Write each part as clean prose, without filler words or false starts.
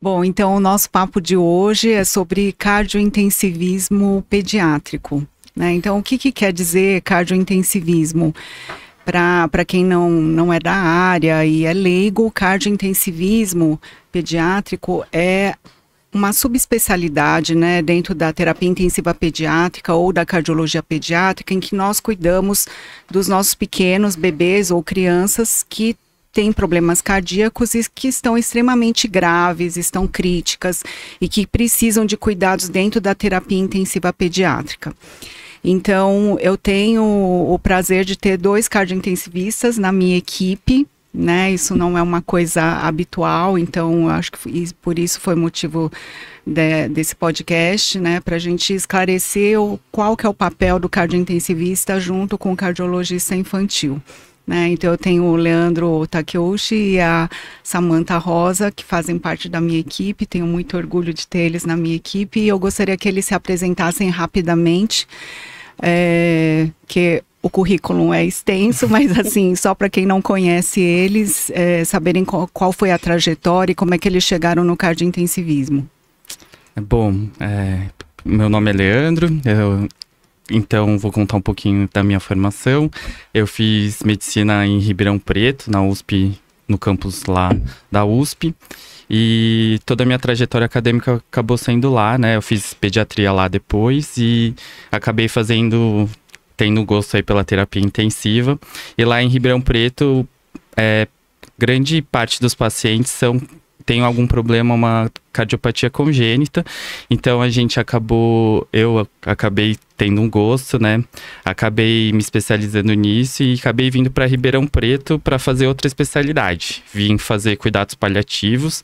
Bom, então o nosso papo de hoje é sobre cardiointensivismo pediátrico, né? Então, o que quer dizer cardiointensivismo? Para quem não é da área e é leigo, o cardiointensivismo pediátrico é uma subespecialidade, né, dentro da terapia intensiva pediátrica ou da cardiologia pediátrica, em que nós cuidamos dos nossos pequenos bebês ou crianças que têm problemas cardíacos e que estão extremamente graves, estão críticas e que precisam de cuidados dentro da terapia intensiva pediátrica. Então, eu tenho o prazer de ter 2 cardiointensivistas na minha equipe, né? Isso não é uma coisa habitual, então acho que por isso foi motivo desse podcast, né? Para a gente esclarecer qual que é o papel do cardiointensivista junto com o cardiologista infantil. Né? Então eu tenho o Leandro Takeuchi e a Samantha Rosa, que fazem parte da minha equipe, tenho muito orgulho de ter eles na minha equipe e eu gostaria que eles se apresentassem rapidamente, que o currículo é extenso, mas assim, só para quem não conhece eles, saberem qual foi a trajetória e como é que eles chegaram no cardiointensivismo. Bom, meu nome é Leandro, então vou contar um pouquinho da minha formação. Eu fiz medicina em Ribeirão Preto, na USP, no campus lá da USP. E toda a minha trajetória acadêmica acabou sendo lá, né? Eu fiz pediatria lá depois e acabei tendo gosto aí pela terapia intensiva. E lá em Ribeirão Preto, grande parte dos pacientes tem algum problema, uma cardiopatia congênita. Então eu acabei tendo um gosto, né? Acabei me especializando nisso e acabei vindo para Ribeirão Preto para fazer outra especialidade. Vim fazer cuidados paliativos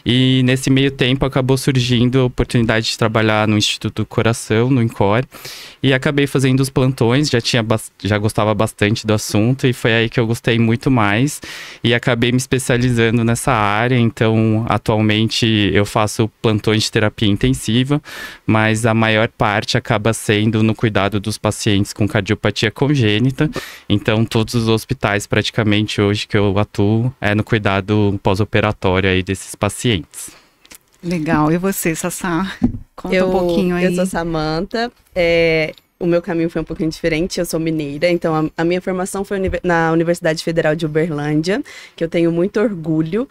e nesse meio tempo acabou surgindo a oportunidade de trabalhar no Instituto do Coração, no INCOR, e acabei fazendo os plantões, já gostava bastante do assunto e foi aí que eu gostei muito mais e acabei me especializando nessa área. Então, atualmente eu faço plantões de terapia intensiva, mas a maior parte acaba sendo no cuidado dos pacientes com cardiopatia congênita. Então, todos os hospitais praticamente hoje que eu atuo é no cuidado pós-operatório aí desses pacientes. Legal. E você, Sassá? Conta um pouquinho aí. Eu sou Samantha. O meu caminho foi um pouquinho diferente, eu sou mineira, então a minha formação foi na Universidade Federal de Uberlândia, que eu tenho muito orgulho.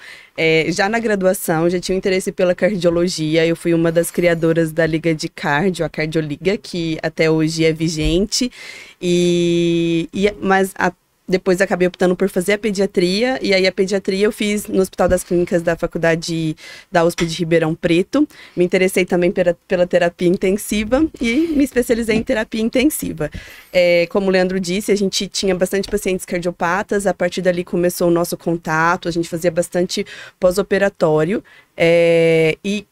Já na graduação, já tinha um interesse pela cardiologia, eu fui uma das criadoras da Liga de Cardio, a Cardioliga, que até hoje é vigente, mas depois acabei optando por fazer a pediatria, e aí a pediatria eu fiz no Hospital das Clínicas da Faculdade da USP de Ribeirão Preto. Me interessei também pela terapia intensiva e me especializei em terapia intensiva. Como o Leandro disse, a gente tinha bastante pacientes cardiopatas, a partir dali começou o nosso contato, a gente fazia bastante pós-operatório, e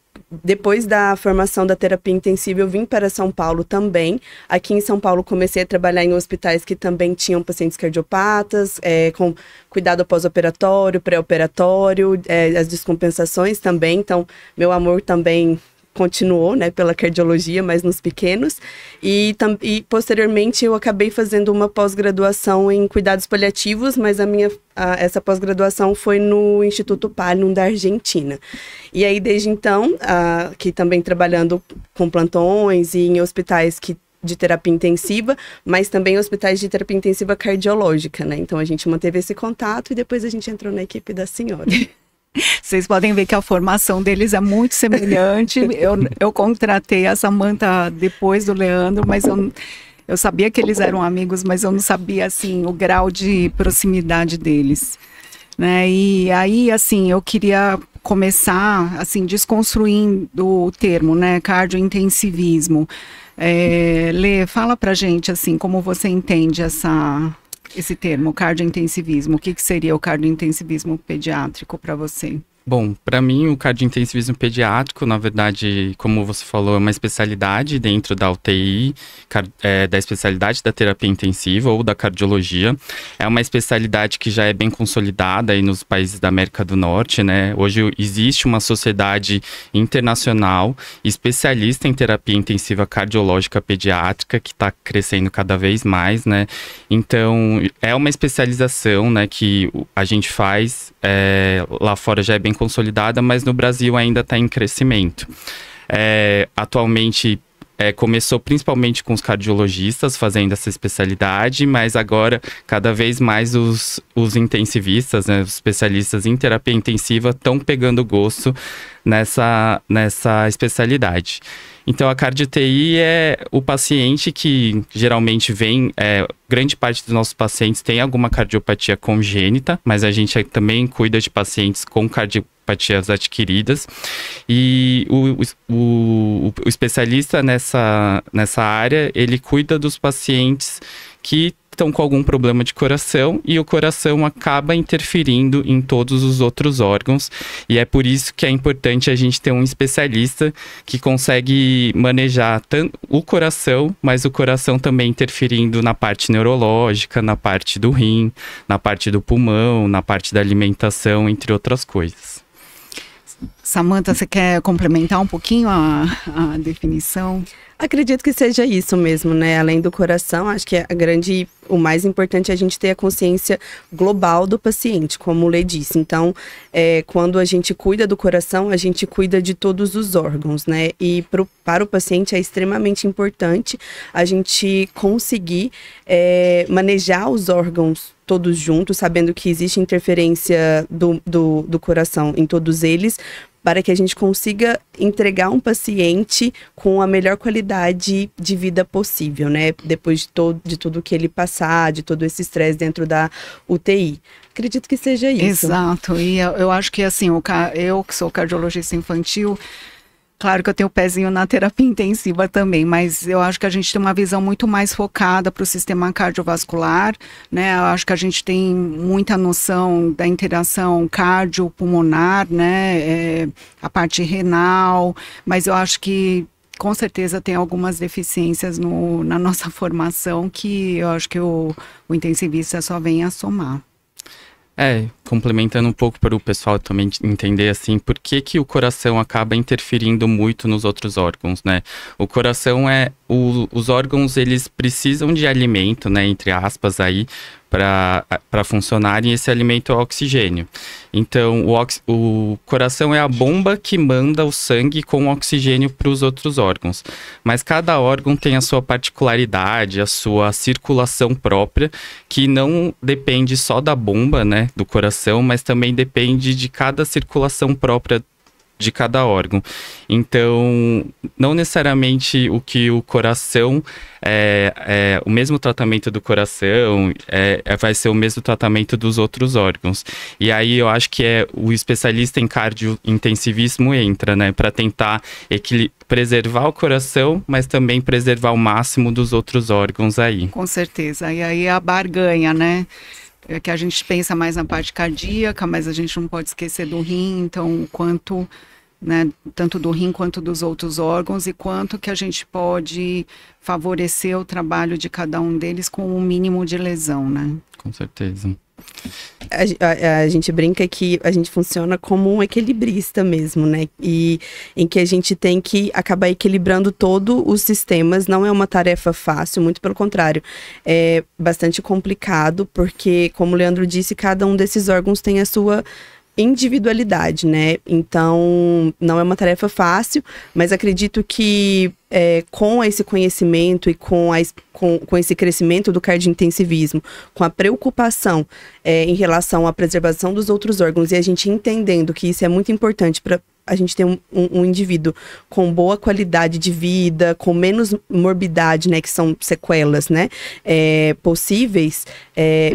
depois da formação da terapia intensiva, eu vim para São Paulo também. Aqui em São Paulo, comecei a trabalhar em hospitais que também tinham pacientes cardiopatas, com cuidado pós-operatório, pré-operatório, as descompensações também. Então, meu amor também continuou, né, pela cardiologia, mas nos pequenos. E posteriormente, eu acabei fazendo uma pós-graduação em cuidados paliativos, mas essa pós-graduação foi no Instituto Pallium da Argentina. E aí, desde então, aqui também trabalhando com plantões e em hospitais de terapia intensiva, mas também hospitais de terapia intensiva cardiológica, né? Então, a gente manteve esse contato e depois a gente entrou na equipe da senhora. Vocês podem ver que a formação deles é muito semelhante. Eu contratei a Samantha depois do Leandro, mas eu sabia que eles eram amigos, mas eu não sabia, assim, o grau de proximidade deles, né? E aí, assim, eu queria começar, assim, desconstruindo o termo, né, cardiointensivismo. Lê, fala pra gente, assim, como você entende esse termo, cardiointensivismo. O que seria o cardiointensivismo pediátrico para você? Bom, para mim o cardiointensivismo pediátrico, na verdade, como você falou, é uma especialidade dentro da UTI, da especialidade da terapia intensiva ou da cardiologia. É uma especialidade que já é bem consolidada aí nos países da América do Norte, né? Hoje existe uma sociedade internacional especialista em terapia intensiva cardiológica pediátrica que está crescendo cada vez mais, né? Então, é uma especialização, né, que a gente faz, lá fora já é bem bem consolidada, mas no Brasil ainda está em crescimento. Atualmente, começou principalmente com os cardiologistas fazendo essa especialidade, mas agora cada vez mais os intensivistas, né, os especialistas em terapia intensiva estão pegando gosto nessa especialidade. Então a cardio-TI é o paciente que geralmente vem, grande parte dos nossos pacientes tem alguma cardiopatia congênita, mas a gente também cuida de pacientes com cardiopatias adquiridas. E o especialista nessa área, ele cuida dos pacientes que estão com algum problema de coração e o coração acaba interferindo em todos os outros órgãos, e é por isso que é importante a gente ter um especialista que consegue manejar tanto o coração, mas o coração também interferindo na parte neurológica, na parte do rim, na parte do pulmão, na parte da alimentação, entre outras coisas. Samantha, você quer complementar um pouquinho a definição? Acredito que seja isso mesmo, né? Além do coração, acho que o mais importante é a gente ter a consciência global do paciente, como o Lê disse. Então, quando a gente cuida do coração, a gente cuida de todos os órgãos, né? E para o paciente é extremamente importante a gente conseguir manejar os órgãos todos juntos, sabendo que existe interferência do coração em todos eles, para que a gente consiga entregar um paciente com a melhor qualidade de vida possível, né? Depois de tudo que ele passar, de todo esse estresse dentro da UTI. Acredito que seja isso. Exato, e eu acho que assim, eu que sou cardiologista infantil, claro que eu tenho o pezinho na terapia intensiva também, mas eu acho que a gente tem uma visão muito mais focada para o sistema cardiovascular, né? Eu acho que a gente tem muita noção da interação cardiopulmonar, né? A parte renal, mas eu acho que com certeza tem algumas deficiências na nossa formação que eu acho que o intensivista só vem a somar. Complementando um pouco para o pessoal também entender, assim, por que o coração acaba interferindo muito nos outros órgãos, né? O coração os órgãos, eles precisam de alimento, né, entre aspas, aí, para funcionarem, e esse alimento é o oxigênio. Então, o coração é a bomba que manda o sangue com oxigênio para os outros órgãos. Mas cada órgão tem a sua particularidade, a sua circulação própria, que não depende só da bomba, né, do coração, mas também depende de cada circulação própria de cada órgão. Então, não necessariamente o que o coração o mesmo tratamento do coração vai ser o mesmo tratamento dos outros órgãos. E aí eu acho que o especialista em cardiointensivismo entra, né, para tentar preservar o coração, mas também preservar o máximo dos outros órgãos aí. Com certeza. E aí a barganha, né? Que a gente pensa mais na parte cardíaca, mas a gente não pode esquecer do rim, então o quanto, né, tanto do rim quanto dos outros órgãos, e quanto que a gente pode favorecer o trabalho de cada um deles com o mínimo de lesão, né? Com certeza. A gente brinca que a gente funciona como um equilibrista mesmo, né? E em que a gente tem que acabar equilibrando todos os sistemas. Não é uma tarefa fácil, muito pelo contrário. É bastante complicado, porque, como o Leandro disse, cada um desses órgãos tem a sua individualidade, né? Então, não é uma tarefa fácil, mas acredito que com esse conhecimento e com esse crescimento do cardiointensivismo, com a preocupação em relação à preservação dos outros órgãos, e a gente entendendo que isso é muito importante para a gente ter um indivíduo com boa qualidade de vida, com menos morbidade, né, que são sequelas, né, possíveis,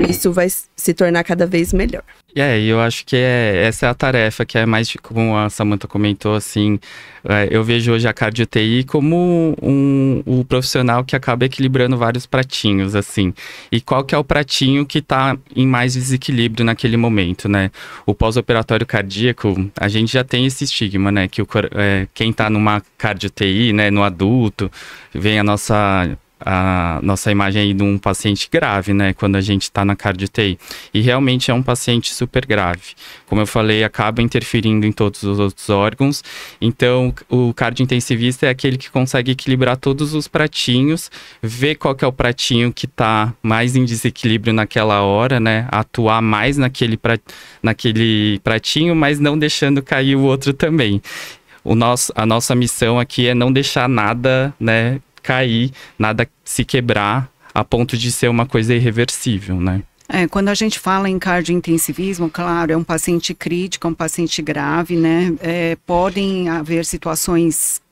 isso vai se tornar cada vez melhor. E eu acho que essa é a tarefa, que é mais, como a Samantha comentou, assim, eu vejo hoje a cardio-TI como o profissional que acaba equilibrando vários pratinhos, assim. E qual que é o pratinho que está em mais desequilíbrio naquele momento, né? O pós-operatório cardíaco, a gente já tem esse estigma, né? Que quem está numa cardio-TI, né, no adulto, vem a nossa a nossa imagem aí de um paciente grave, né, quando a gente está na cardio TI. E realmente é um paciente super grave. Como eu falei, acaba interferindo em todos os outros órgãos. Então, o cardiointensivista é aquele que consegue equilibrar todos os pratinhos, ver qual que é o pratinho que está mais em desequilíbrio naquela hora, né, atuar mais naquele pratinho, mas não deixando cair o outro também. A nossa missão aqui é não deixar nada, né, cair, nada se quebrar a ponto de ser uma coisa irreversível, né? Quando a gente fala em cardiointensivismo, claro, é um paciente crítico, é um paciente grave, né? Podem haver situações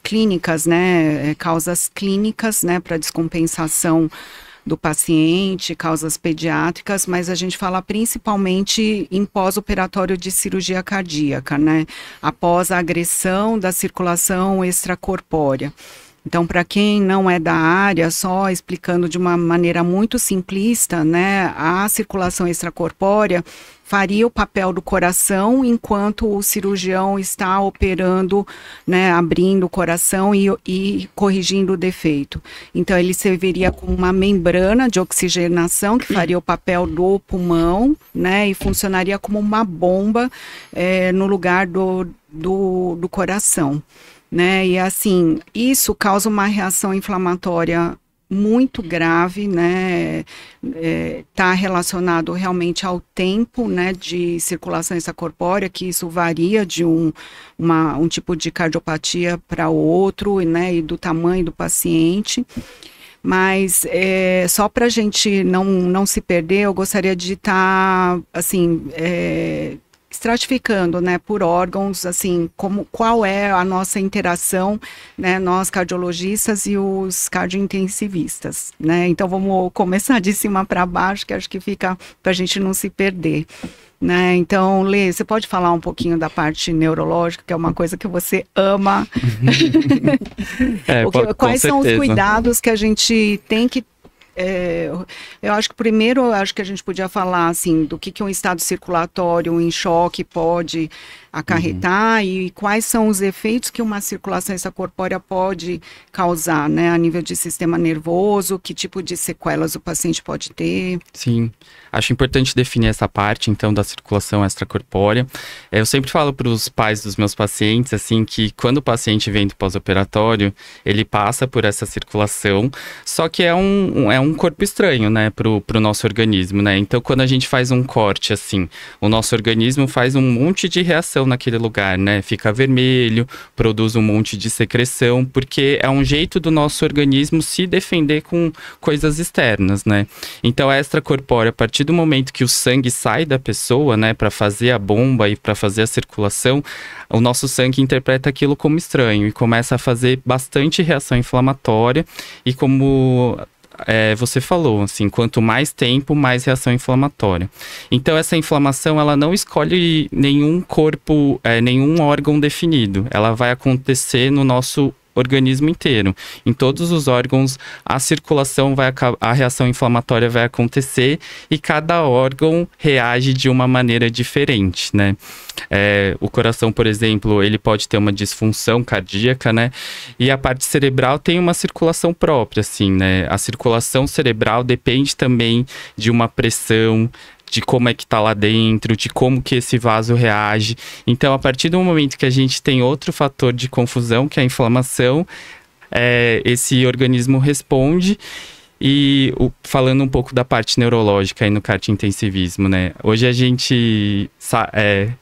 clínicas, né? Causas clínicas, né? Para descompensação do paciente, causas pediátricas, mas a gente fala principalmente em pós-operatório de cirurgia cardíaca, né? Após a agressão da circulação extracorpórea. Então, para quem não é da área, só explicando de uma maneira muito simplista, né, a circulação extracorpórea faria o papel do coração enquanto o cirurgião está operando, né, abrindo o coração e corrigindo o defeito. Então, ele serviria como uma membrana de oxigenação que faria o papel do pulmão, né, e funcionaria como uma bomba no lugar do coração. Né? E assim, isso causa uma reação inflamatória muito grave, né? Tá relacionado realmente ao tempo, né, de circulação extracorpórea, que isso varia de um tipo de cardiopatia para outro, né, e do tamanho do paciente. Mas só para a gente não se perder, eu gostaria de estar, assim, estratificando, né, por órgãos, assim, qual é a nossa interação, né, nós cardiologistas e os cardiointensivistas, né, então vamos começar de cima para baixo, que acho que fica para a gente não se perder, né, então, Lê, você pode falar um pouquinho da parte neurológica, que é uma coisa que você ama, quais são os cuidados que a gente tem que eu acho que primeiro, a gente podia falar assim, do que um estado circulatório em choque pode acarretar e quais são os efeitos que uma circulação extracorpórea pode causar, né, a nível de sistema nervoso, que tipo de sequelas o paciente pode ter. Sim, acho importante definir essa parte, então, da circulação extracorpórea. Eu sempre falo para os pais dos meus pacientes, assim, que quando o paciente vem do pós-operatório, ele passa por essa circulação, só que é um corpo estranho, né, pro nosso organismo, né, então quando a gente faz um corte, assim, o nosso organismo faz um monte de reação naquele lugar, né, fica vermelho, produz um monte de secreção, porque é um jeito do nosso organismo se defender com coisas externas, né, então a extracorpórea, a partir do momento que o sangue sai da pessoa, né, para fazer a bomba e para fazer a circulação, o nosso sangue interpreta aquilo como estranho e começa a fazer bastante reação inflamatória e como você falou, assim, quanto mais tempo, mais reação inflamatória. Então, essa inflamação, ela não escolhe nenhum corpo, nenhum órgão definido. Ela vai acontecer no nosso organismo inteiro. Em todos os órgãos, a circulação a reação inflamatória vai acontecer e cada órgão reage de uma maneira diferente, né? O coração, por exemplo, ele pode ter uma disfunção cardíaca, né? E a parte cerebral tem uma circulação própria, assim, né? A circulação cerebral depende também de uma pressão, de como é que tá lá dentro, de como que esse vaso reage. Então, a partir do momento que a gente tem outro fator de confusão, que é a inflamação, esse organismo responde. E falando um pouco da parte neurológica aí no cardiointensivismo, né? Hoje a gente...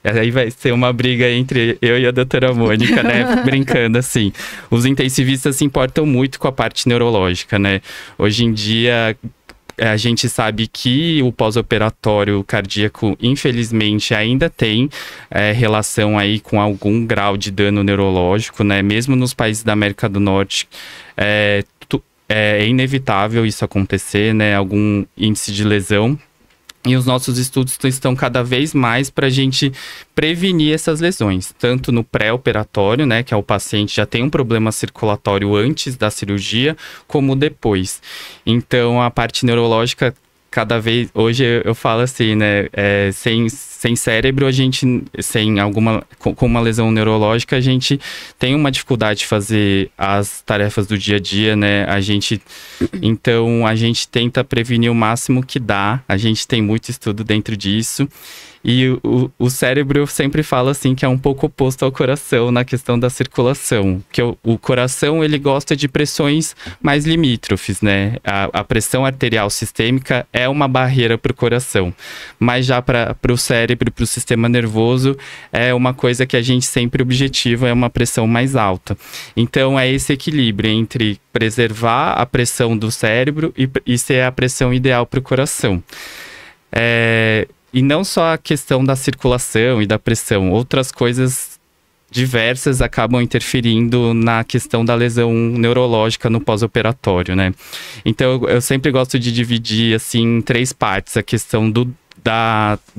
aí vai ser uma briga entre eu e a doutora Mônica, né? Brincando assim. Os intensivistas se importam muito com a parte neurológica, né? Hoje em dia... a gente sabe que o pós-operatório cardíaco, infelizmente, ainda tem relação aí com algum grau de dano neurológico, né? Mesmo nos países da América do Norte, é inevitável isso acontecer, né? Algum índice de lesão. E os nossos estudos estão cada vez mais para a gente prevenir essas lesões, tanto no pré-operatório, né, que é o paciente já tem um problema circulatório antes da cirurgia, como depois. Então, a parte neurológica cada vez... Hoje eu falo assim, né? Sem cérebro, a gente... Com uma lesão neurológica, a gente tem uma dificuldade de fazer as tarefas do dia a dia, né? Então, a gente tenta prevenir o máximo que dá. A gente tem muito estudo dentro disso. E o cérebro, eu sempre falo assim, que é um pouco oposto ao coração na questão da circulação. Que o coração, ele gosta de pressões mais limítrofes, né? A pressão arterial sistêmica é uma barreira para o coração. Mas já para o cérebro, para o sistema nervoso, é uma coisa que a gente sempre objetiva, é uma pressão mais alta. Então, é esse equilíbrio entre preservar a pressão do cérebro e ser a pressão ideal para o coração. E não só a questão da circulação e da pressão, outras coisas diversas acabam interferindo na questão da lesão neurológica no pós-operatório, né? Então, eu sempre gosto de dividir, assim, em 3 partes a questão do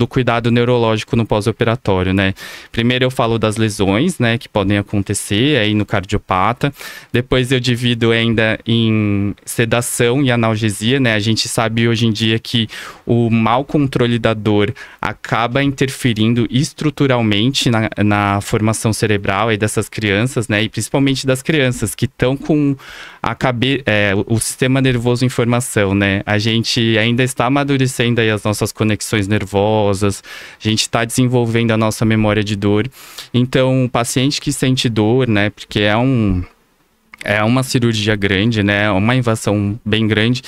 cuidado neurológico no pós-operatório, né? Primeiro eu falo das lesões, né, que podem acontecer aí no cardiopata. Depois eu divido ainda em sedação e analgesia, né? A gente sabe hoje em dia que o mau controle da dor acaba interferindo estruturalmente na formação cerebral aí dessas crianças, né? E principalmente das crianças que estão com o sistema nervoso em formação, né? A gente ainda está amadurecendo aí as nossas conexões nervosas, a gente está desenvolvendo a nossa memória de dor. Então, o paciente que sente dor, né, porque é uma cirurgia grande, né, uma invasão bem grande,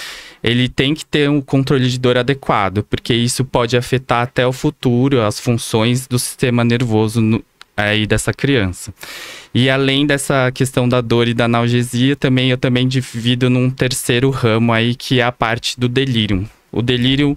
ele tem que ter um controle de dor adequado, porque isso pode afetar até o futuro as funções do sistema nervoso aí dessa criança. E além dessa questão da dor e da analgesia, eu também divido num terceiro ramo aí, que é a parte do delírio. O delírio,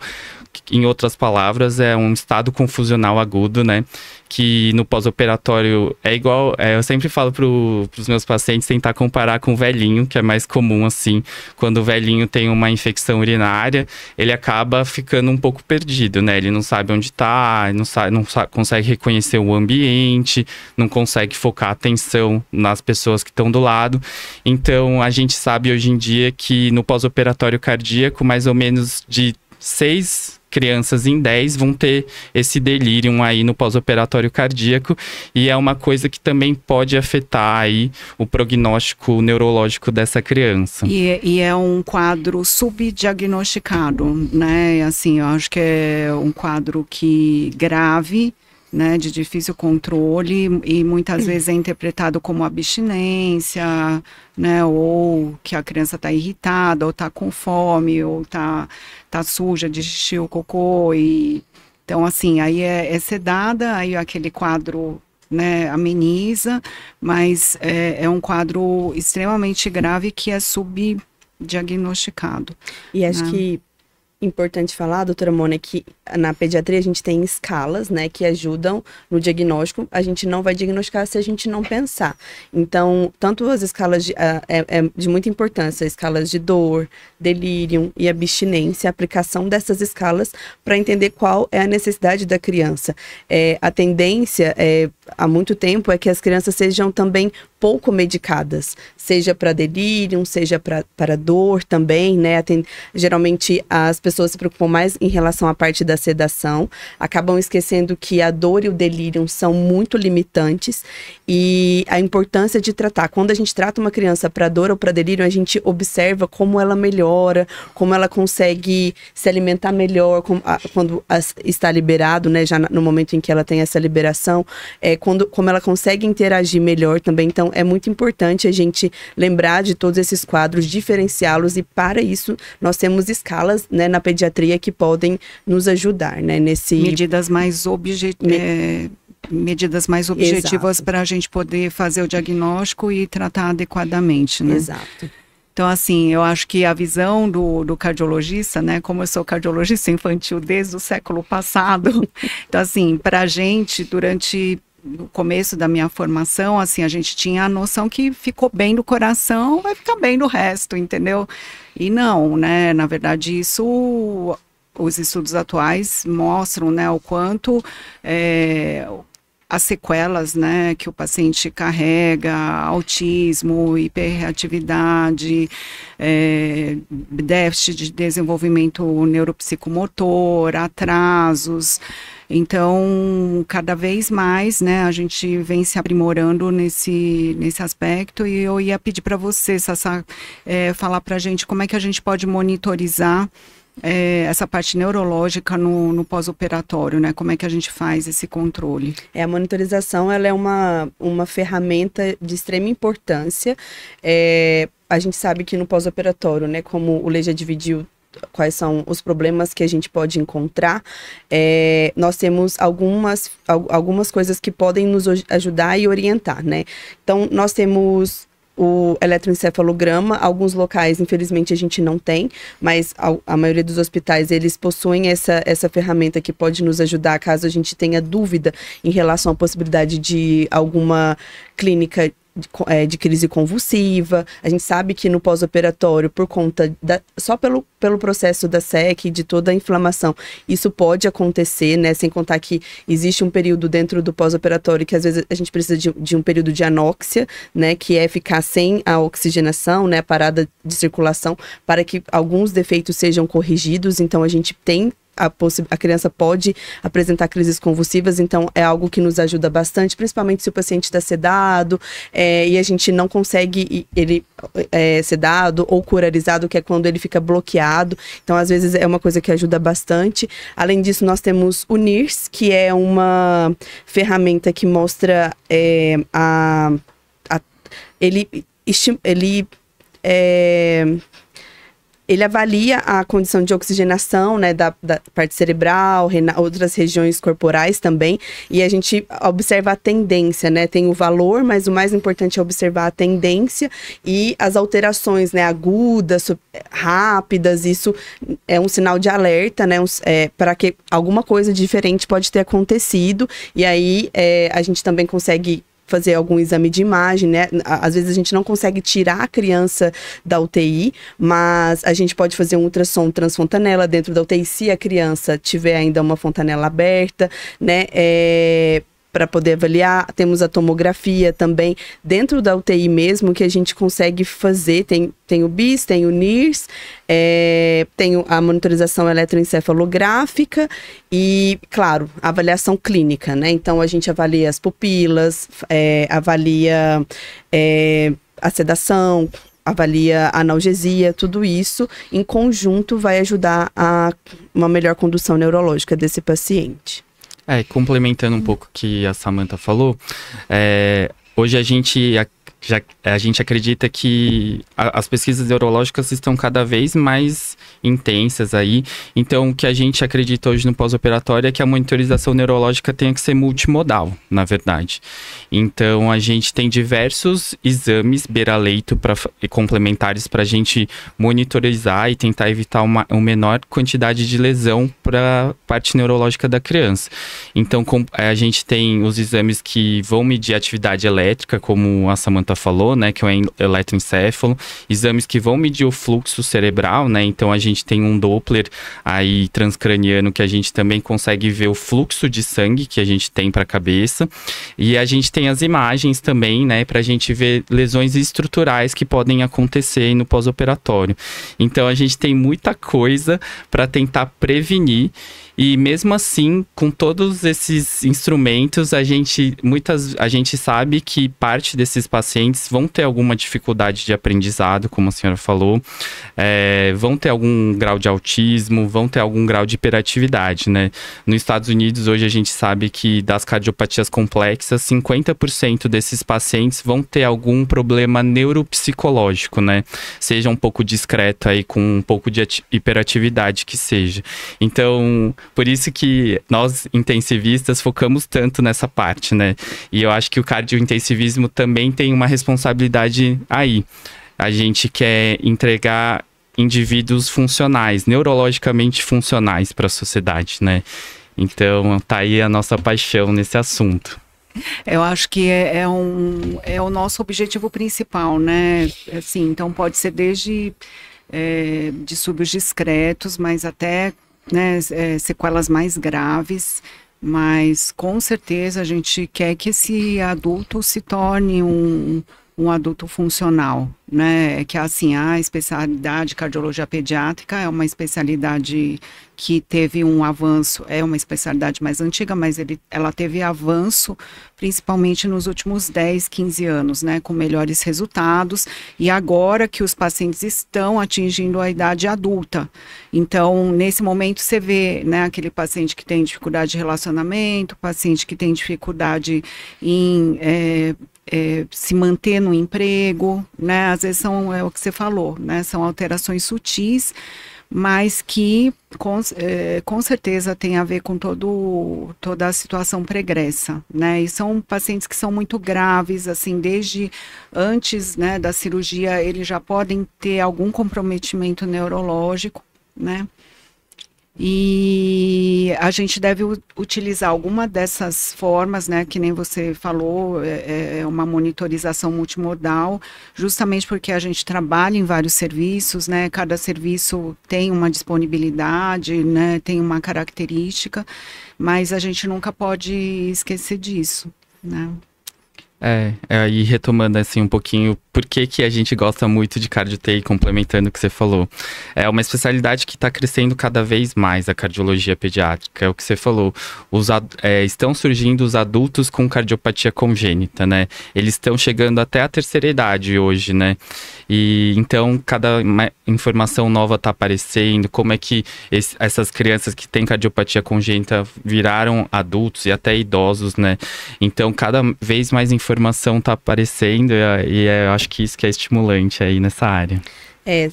em outras palavras, é um estado confusional agudo, né? Que no pós-operatório é igual... eu sempre falo para os meus pacientes tentar comparar com o velhinho, que é mais comum, assim. Quando o velhinho tem uma infecção urinária, ele acaba ficando um pouco perdido, né? Ele não sabe onde está, não consegue reconhecer o ambiente, não consegue focar a atenção nas pessoas que estão do lado. Então, a gente sabe hoje em dia que no pós-operatório cardíaco, mais ou menos de 6 crianças em 10 vão ter esse delírio aí no pós-operatório cardíaco, e é uma coisa que também pode afetar aí o prognóstico neurológico dessa criança. E é um quadro subdiagnosticado, né? Assim, eu acho que é um quadro grave, né, de difícil controle, e muitas vezes é interpretado como abstinência, né, ou que a criança está irritada, ou está com fome, ou tá suja de xixi ou cocô, então assim, aí é sedada, aí aquele quadro, né, ameniza, mas é um quadro extremamente grave que é subdiagnosticado. E acho que importante falar, doutora Mônica, que na pediatria a gente tem escalas, né, que ajudam no diagnóstico. A gente não vai diagnosticar se a gente não pensar. Então, tanto as escalas é de muita importância, escalas de dor, delírio e abstinência, a aplicação dessas escalas para entender qual é a necessidade da criança. A tendência, há muito tempo, é que as crianças sejam também pouco medicadas, seja para delírio, seja para dor também, né? Geralmente as pessoas se preocupam mais em relação à parte da sedação, acabam esquecendo que a dor e o delírio são muito limitantes, e a importância de tratar. Quando a gente trata uma criança para dor ou para delírio, a gente observa como ela melhora, como ela consegue se alimentar melhor, quando está liberado, né? Já no momento em que ela tem essa liberação, como ela consegue interagir melhor também. Então, é muito importante a gente lembrar de todos esses quadros, diferenciá-los, e para isso nós temos escalas, né, na pediatria que podem nos ajudar, né, nesse... Medidas mais objetivas para a gente poder fazer o diagnóstico e tratar adequadamente, né? Exato. Então, assim, eu acho que a visão do cardiologista, né, como eu sou cardiologista infantil desde o século passado, então, assim, para a gente, no começo da minha formação, assim, a gente tinha a noção que ficou bem do coração, vai ficar bem do resto, entendeu? E não, né, na verdade os estudos atuais mostram, né, o quanto as sequelas, né, que o paciente carrega, autismo, hiperreatividade, déficit de desenvolvimento neuropsicomotor, atrasos. Então, cada vez mais, né, a gente vem se aprimorando nesse aspecto, e eu ia pedir para você, Sassá, falar para a gente como é que a gente pode monitorizar essa parte neurológica no pós-operatório, né? Como é que a gente faz esse controle? A monitorização, ela é uma ferramenta de extrema importância. A gente sabe que no pós-operatório, né, como o Lê já dividiu quais são os problemas que a gente pode encontrar, nós temos algumas coisas que podem nos ajudar e orientar, né? Então, nós temos o eletroencefalograma. Alguns locais, infelizmente, a gente não tem, mas a maioria dos hospitais, eles possuem essa ferramenta que pode nos ajudar caso a gente tenha dúvida em relação à possibilidade de alguma clínica de crise convulsiva. A gente sabe que no pós-operatório, por conta só pelo processo da SEC e de toda a inflamação, isso pode acontecer, né? Sem contar que existe um período dentro do pós-operatório que às vezes a gente precisa de um período de anóxia, né? Que é ficar sem a oxigenação, né? Parada de circulação, para que alguns defeitos sejam corrigidos. Então a gente tem a criança pode apresentar crises convulsivas, então é algo que nos ajuda bastante, principalmente se o paciente está sedado, e a gente não consegue ele sedado ou curarizado, que é quando ele fica bloqueado. Então, às vezes, é uma coisa que ajuda bastante. Além disso, nós temos o NIRS, que é uma ferramenta que mostra ele avalia a condição de oxigenação, né, da parte cerebral, outras regiões corporais também, e a gente observa a tendência, né, tem o valor, mas o mais importante é observar a tendência e as alterações, né, agudas, rápidas. Isso é um sinal de alerta, né, para que alguma coisa diferente pode ter acontecido, e aí a gente também consegue fazer algum exame de imagem, né? Às vezes a gente não consegue tirar a criança da UTI, mas a gente pode fazer um ultrassom transfontanela dentro da UTI se a criança tiver ainda uma fontanela aberta, né? Para poder avaliar. Temos a tomografia também dentro da UTI mesmo, que a gente consegue fazer. Tem o BIS, tem o NIRS, tem a monitorização eletroencefalográfica e, claro, a avaliação clínica, né? Então, a gente avalia as pupilas, avalia a sedação, avalia a analgesia. Tudo isso, em conjunto, vai ajudar a uma melhor condução neurológica desse paciente. Complementando um pouco o que a Samantha falou, hoje a gente acredita que as pesquisas neurológicas estão cada vez mais intensas aí. Então, o que a gente acredita hoje no pós-operatório é que a monitorização neurológica tem que ser multimodal, na verdade. Então, a gente tem diversos exames beira-leito complementares para a gente monitorizar e tentar evitar uma menor quantidade de lesão para a parte neurológica da criança. Então, a gente tem os exames que vão medir a atividade elétrica, como a Samantha falou, né, que é o eletroencefalo, exames que vão medir o fluxo cerebral, né, então a gente tem um Doppler aí transcraniano que a gente também consegue ver o fluxo de sangue que a gente tem para a cabeça, e a gente tem as imagens também, né, para a gente ver lesões estruturais que podem acontecer no pós-operatório. Então a gente tem muita coisa para tentar prevenir. E mesmo assim, com todos esses instrumentos, a gente sabe que parte desses pacientes vão ter alguma dificuldade de aprendizado, como a senhora falou, vão ter algum grau de autismo, vão ter algum grau de hiperatividade, né? Nos Estados Unidos, hoje a gente sabe que das cardiopatias complexas, 50% desses pacientes vão ter algum problema neuropsicológico, né? Seja um pouco discreto aí, com um pouco de hiperatividade que seja. Então, por isso que nós, intensivistas, focamos tanto nessa parte, né? E eu acho que o cardiointensivismo também tem uma responsabilidade aí. A gente quer entregar indivíduos funcionais, neurologicamente funcionais para a sociedade, né? Então, tá aí a nossa paixão nesse assunto. Eu acho que é o nosso objetivo principal, né? Assim, então, pode ser desde distúrbios discretos, mas até, né, sequelas mais graves, Mas com certeza a gente quer que esse adulto se torne um adulto funcional, né? Que assim, a especialidade cardiologia pediátrica é uma especialidade que teve um avanço, é uma especialidade mais antiga, mas ela teve avanço principalmente nos últimos 10, 15 anos, né? Com melhores resultados, e agora que os pacientes estão atingindo a idade adulta. Então, nesse momento você vê, né, aquele paciente que tem dificuldade de relacionamento, paciente que tem dificuldade em se manter no emprego, né? Às vezes é o que você falou, né? São alterações sutis, mas que com certeza tem a ver com toda a situação pregressa, né? E são pacientes que são muito graves, assim, desde antes, né, da cirurgia, eles já podem ter algum comprometimento neurológico, né? E a gente deve utilizar alguma dessas formas, né, que nem você falou, é uma monitorização multimodal, justamente porque a gente trabalha em vários serviços, né, cada serviço tem uma disponibilidade, né, tem uma característica, mas a gente nunca pode esquecer disso, né. E retomando assim um pouquinho, por que a gente gosta muito de cardio-TI, complementando o que você falou. É uma especialidade que está crescendo cada vez mais, a cardiologia pediátrica, é o que você falou. Estão surgindo os adultos com cardiopatia congênita, né? Eles estão chegando até a terceira idade hoje, né? E então, cada informação nova está aparecendo, como é que essas crianças que têm cardiopatia congênita viraram adultos e até idosos, né? Então, cada vez mais informação está aparecendo e eu acho que isso que é estimulante aí nessa área.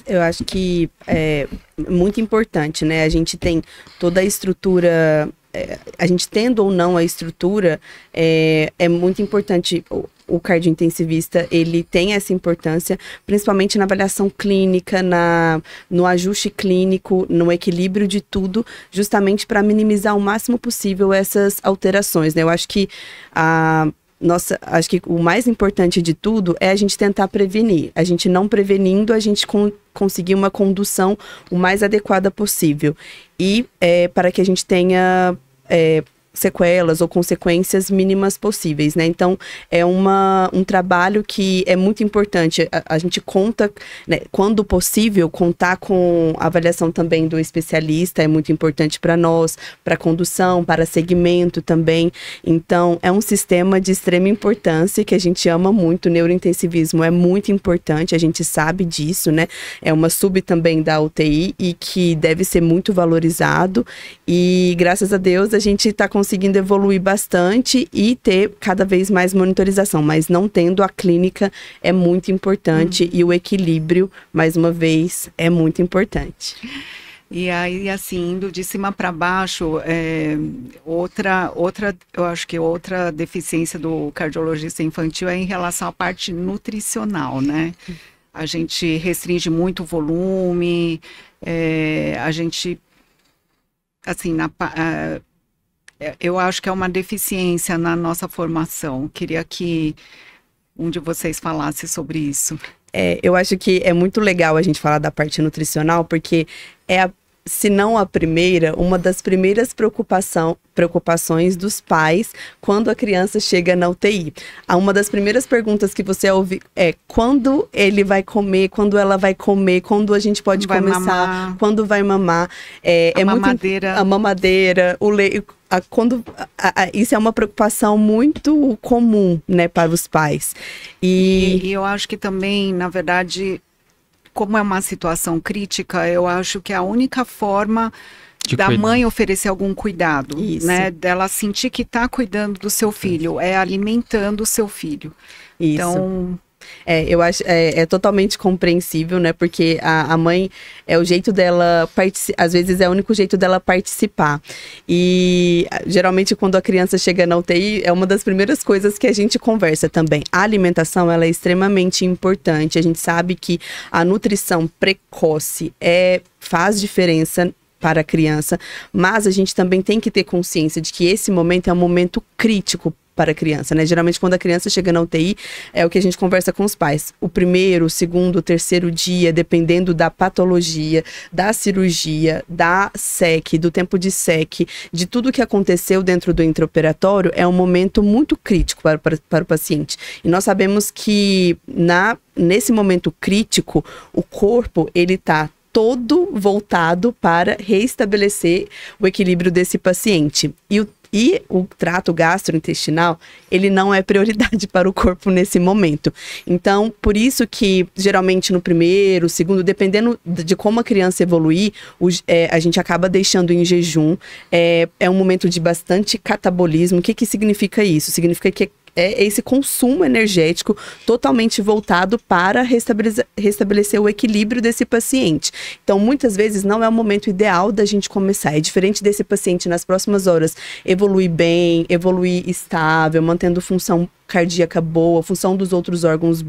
Eu acho que é muito importante, né? A gente tem toda a estrutura, a gente tendo ou não a estrutura, é muito importante. O cardiointensivista, ele tem essa importância, principalmente na avaliação clínica, no ajuste clínico, no equilíbrio de tudo, justamente para minimizar o máximo possível essas alterações, né? Eu acho que acho que o mais importante de tudo é a gente tentar prevenir. A gente não prevenindo, a gente conseguir uma condução o mais adequada possível. E para que a gente tenha sequelas ou consequências mínimas possíveis, né? Então, é um trabalho que é muito importante. A gente conta, né, quando possível, contar com a avaliação também do especialista é muito importante para nós, para condução, para segmento também. Então, é um sistema de extrema importância que a gente ama muito. O neurointensivismo é muito importante, a gente sabe disso, né? É uma sub também da UTI e que deve ser muito valorizado. E, graças a Deus, a gente está conseguindo evoluir bastante e ter cada vez mais monitorização, mas não tendo a clínica é muito importante e o equilíbrio, mais uma vez, é muito importante. E aí, assim, indo de cima para baixo, eu acho que outra deficiência do cardiologista infantil é em relação à parte nutricional, né? A gente restringe muito o volume, a gente, assim, eu acho que é uma deficiência na nossa formação. Queria que um de vocês falasse sobre isso. Eu acho que é muito legal a gente falar da parte nutricional, porque se não a primeira, uma das primeiras preocupações dos pais quando a criança chega na UTI. Uma das primeiras perguntas que você ouve é quando ele vai comer, quando ela vai comer, quando a gente pode começar, mamar. Quando vai mamar. A mamadeira, o leite. Isso é uma preocupação muito comum, né, para os pais. E eu acho que também, na verdade, como é uma situação crítica, eu acho que a única forma da mãe oferecer algum cuidado, né, dela sentir que está cuidando do seu filho, é alimentando o seu filho. Isso. Então, eu acho totalmente compreensível, né? Porque a mãe é o jeito dela às vezes é o único jeito dela participar. E geralmente quando a criança chega na UTI, é uma das primeiras coisas que a gente conversa também. A alimentação, ela é extremamente importante. A gente sabe que a nutrição precoce faz diferença para a criança, mas a gente também tem que ter consciência de que esse momento é um momento crítico para a criança, né? Geralmente, quando a criança chega na UTI, é o que a gente conversa com os pais. O primeiro, o segundo, o terceiro dia, dependendo da patologia, da cirurgia, da SEC, do tempo de SEC, de tudo que aconteceu dentro do intraoperatório, é um momento muito crítico para o paciente. E nós sabemos que nesse momento crítico, o corpo, ele está todo voltado para reestabelecer o equilíbrio desse paciente. E o trato gastrointestinal, ele não é prioridade para o corpo nesse momento. Então, por isso que, geralmente, no primeiro, segundo, dependendo de como a criança evoluir, a gente acaba deixando em jejum. É um momento de bastante catabolismo. O que significa isso? Significa que é esse consumo energético totalmente voltado para restabelecer o equilíbrio desse paciente. Então, muitas vezes, não é o momento ideal da gente começar. É diferente desse paciente, nas próximas horas, evoluir bem, evoluir estável, mantendo função cardíaca boa, função dos outros órgãos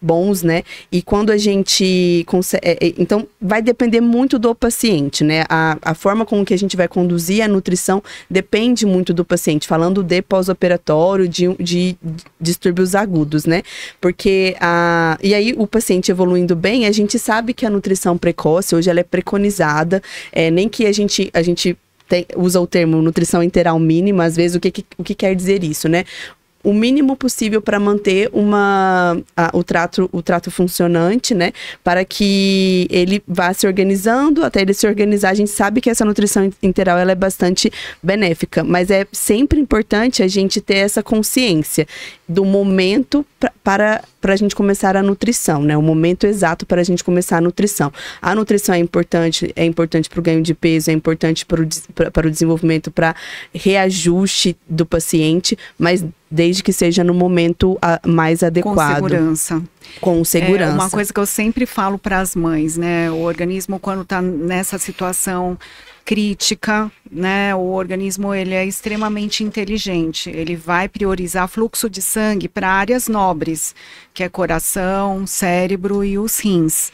bons, né? E quando a gente consegue... Então, vai depender muito do paciente, né? A forma com que a gente vai conduzir a nutrição depende muito do paciente. Falando de pós-operatório, de distúrbios agudos, né? Porque e aí, o paciente evoluindo bem, a gente sabe que a nutrição precoce, hoje ela é preconizada, nem que a gente usa o termo nutrição enteral mínima, às vezes, o que quer dizer isso, né? O mínimo possível para manter o trato funcionante, né? Para que ele vá se organizando, até ele se organizar. A gente sabe que essa nutrição integral ela é bastante benéfica, mas é sempre importante a gente ter essa consciência do momento para a gente começar a nutrição, né? O momento exato para a gente começar a nutrição. A nutrição é importante para o ganho de peso, é importante para o desenvolvimento, para reajuste do paciente, mas desde que seja no momento mais adequado. Com segurança. Com segurança. É uma coisa que eu sempre falo para as mães, né? O organismo, quando está nessa situação crítica, né? O organismo, ele é extremamente inteligente. Ele vai priorizar fluxo de sangue para áreas nobres, que é coração, cérebro e os rins.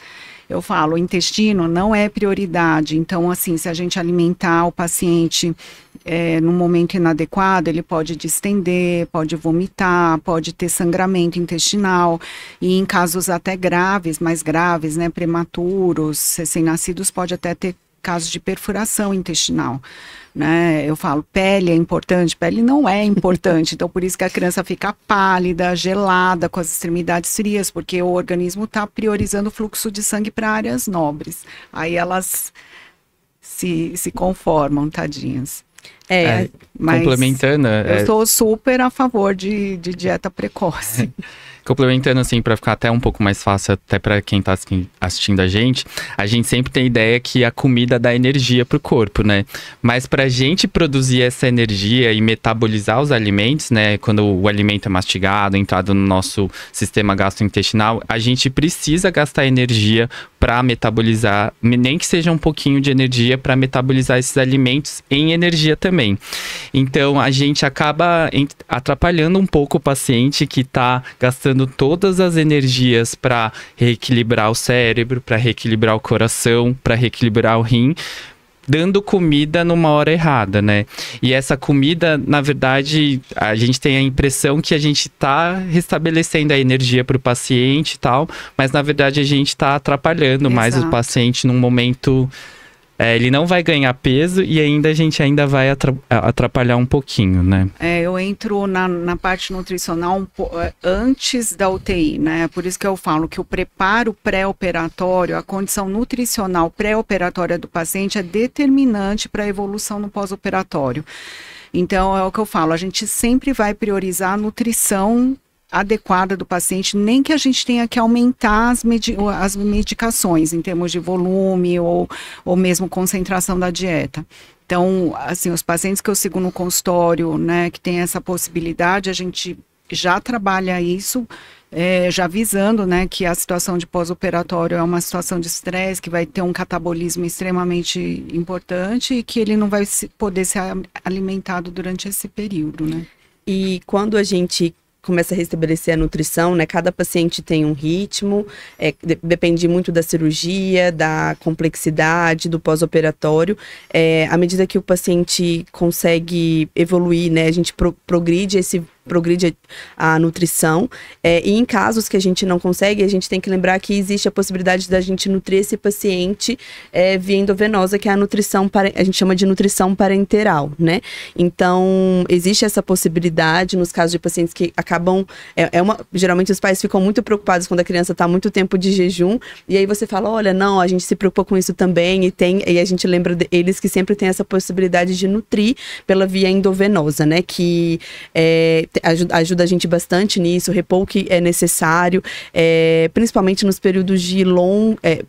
Eu falo, o intestino não é prioridade. Então, assim, se a gente alimentar o paciente no momento inadequado, ele pode distender, pode vomitar, pode ter sangramento intestinal. E em casos até graves, mais graves, né, prematuros, recém-nascidos, pode até ter casos de perfuração intestinal. Né? Eu falo, pele é importante, pele não é importante, então por isso que a criança fica pálida, gelada, com as extremidades frias, porque o organismo está priorizando o fluxo de sangue para áreas nobres. Aí elas se conformam, tadinhas. Mas complementando, eu sou super a favor de dieta precoce. Complementando, assim, para ficar até um pouco mais fácil, até para quem tá assistindo a gente sempre tem a ideia que a comida dá energia pro corpo, né? Mas pra gente produzir essa energia e metabolizar os alimentos, né? Quando o alimento é mastigado, entrado no nosso sistema gastrointestinal, a gente precisa gastar energia para metabolizar, nem que seja um pouquinho de energia para metabolizar esses alimentos em energia também. Então, a gente acaba atrapalhando um pouco o paciente que está gastando todas as energias para reequilibrar o cérebro, para reequilibrar o coração, para reequilibrar o rim, dando comida numa hora errada, né? E essa comida, na verdade, a gente tem a impressão que a gente está restabelecendo a energia para o paciente e tal, mas na verdade a gente está atrapalhando mais o paciente num momento... ele não vai ganhar peso e a gente ainda vai atrapalhar um pouquinho, né? Eu entro na parte nutricional antes da UTI, né? Por isso que eu falo que o preparo pré-operatório, a condição nutricional pré-operatória do paciente é determinante para a evolução no pós-operatório. Então, é o que eu falo, a gente sempre vai priorizar a nutrição adequada do paciente, nem que a gente tenha que aumentar as medicações em termos de volume ou mesmo concentração da dieta. Então, assim, os pacientes que eu sigo no consultório, né, que tem essa possibilidade, a gente já trabalha isso, já avisando, né, que a situação de pós-operatório é uma situação de estresse, que vai ter um catabolismo extremamente importante e que ele não vai poder ser alimentado durante esse período, né. E quando a gente começa a restabelecer a nutrição, né? Cada paciente tem um ritmo, depende muito da cirurgia, da complexidade, do pós-operatório. À medida que o paciente consegue evoluir, né? A gente progride a nutrição, e em casos que a gente não consegue, a gente tem que lembrar que existe a possibilidade da gente nutrir esse paciente via endovenosa, que é a nutrição, a gente chama de nutrição parenteral, né? Então, existe essa possibilidade nos casos de pacientes que acabam, geralmente os pais ficam muito preocupados quando a criança está muito tempo de jejum, e aí você fala, olha, não, a gente se preocupa com isso também, e a gente lembra eles que sempre tem essa possibilidade de nutrir pela via endovenosa, né? Que ajuda a gente bastante nisso, repor o que é necessário, principalmente nos períodos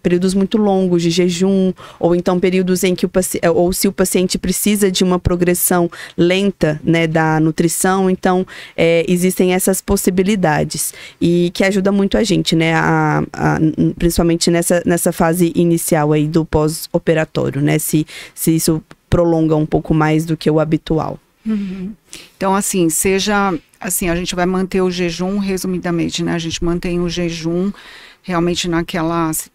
períodos muito longos de jejum, ou então períodos em que ou se o paciente precisa de uma progressão lenta, né, da nutrição. Então, existem essas possibilidades, e que ajuda muito a gente, né, principalmente nessa fase inicial aí do pós-operatório, né, se isso prolonga um pouco mais do que o habitual. Uhum. Então, assim, a gente vai manter o jejum, resumidamente, né? A gente mantém o jejum realmente naquelas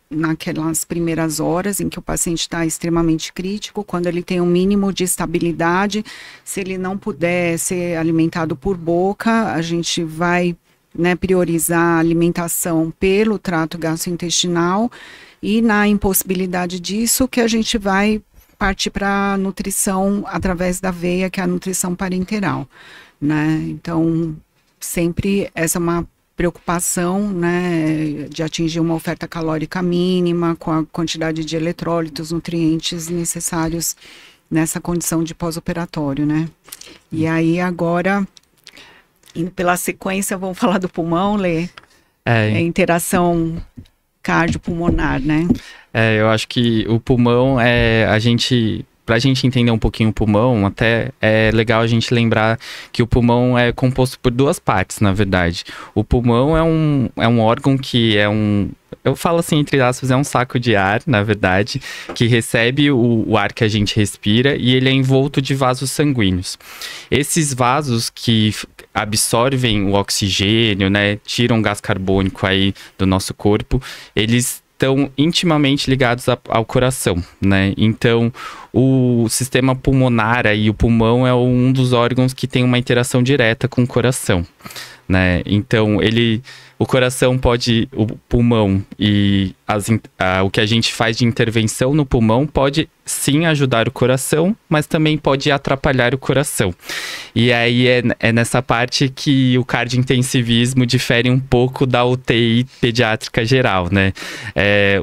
primeiras horas em que o paciente está extremamente crítico, quando ele tem um mínimo de estabilidade. Se ele não puder ser alimentado por boca, a gente vai, né, priorizar a alimentação pelo trato gastrointestinal, e na impossibilidade disso, que a gente vai partir para a nutrição através da veia, que é a nutrição parenteral, né? Então, sempre essa é uma preocupação, né, de atingir uma oferta calórica mínima, com a quantidade de eletrólitos, nutrientes necessários nessa condição de pós-operatório, né? E aí, agora, indo pela sequência, vamos falar do pulmão, Lê? Interação cardiopulmonar, né? Eu acho que o pulmão, pra gente entender um pouquinho o pulmão, até é legal a gente lembrar que o pulmão é composto por duas partes, na verdade. O pulmão é um órgão que eu falo assim, entre aspas, é um saco de ar, na verdade, que recebe o ar que a gente respira, e ele é envolto de vasos sanguíneos. Esses vasos que absorvem o oxigênio, né, tiram o gás carbônico aí do nosso corpo, eles estão intimamente ligados ao coração, né? Então, o sistema pulmonar aí, o pulmão é um dos órgãos que tem uma interação direta com o coração, né? Então, o coração o pulmão e o que a gente faz de intervenção no pulmão pode sim ajudar o coração, mas também pode atrapalhar o coração. E aí é nessa parte que o cardiointensivismo difere um pouco da UTI pediátrica geral, né?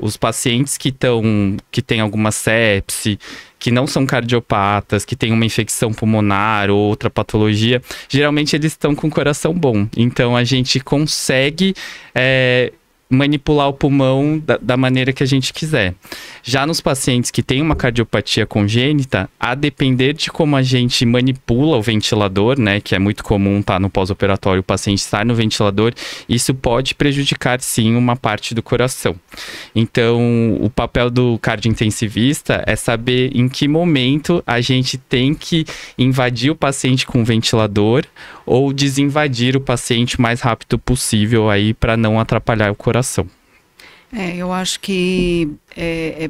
Os pacientes que têm alguma sepse, que não são cardiopatas, que têm uma infecção pulmonar ou outra patologia, geralmente eles estão com o coração bom. Então, a gente consegue manipular o pulmão da maneira que a gente quiser. Já nos pacientes que têm uma cardiopatia congênita, a depender de como a gente manipula o ventilador, né, que é muito comum no pós-operatório, o paciente estar no ventilador, isso pode prejudicar sim uma parte do coração. Então, o papel do cardiointensivista é saber em que momento a gente tem que invadir o paciente com o ventilador ou desinvadir o paciente o mais rápido possível aí para não atrapalhar o coração. Eu acho que é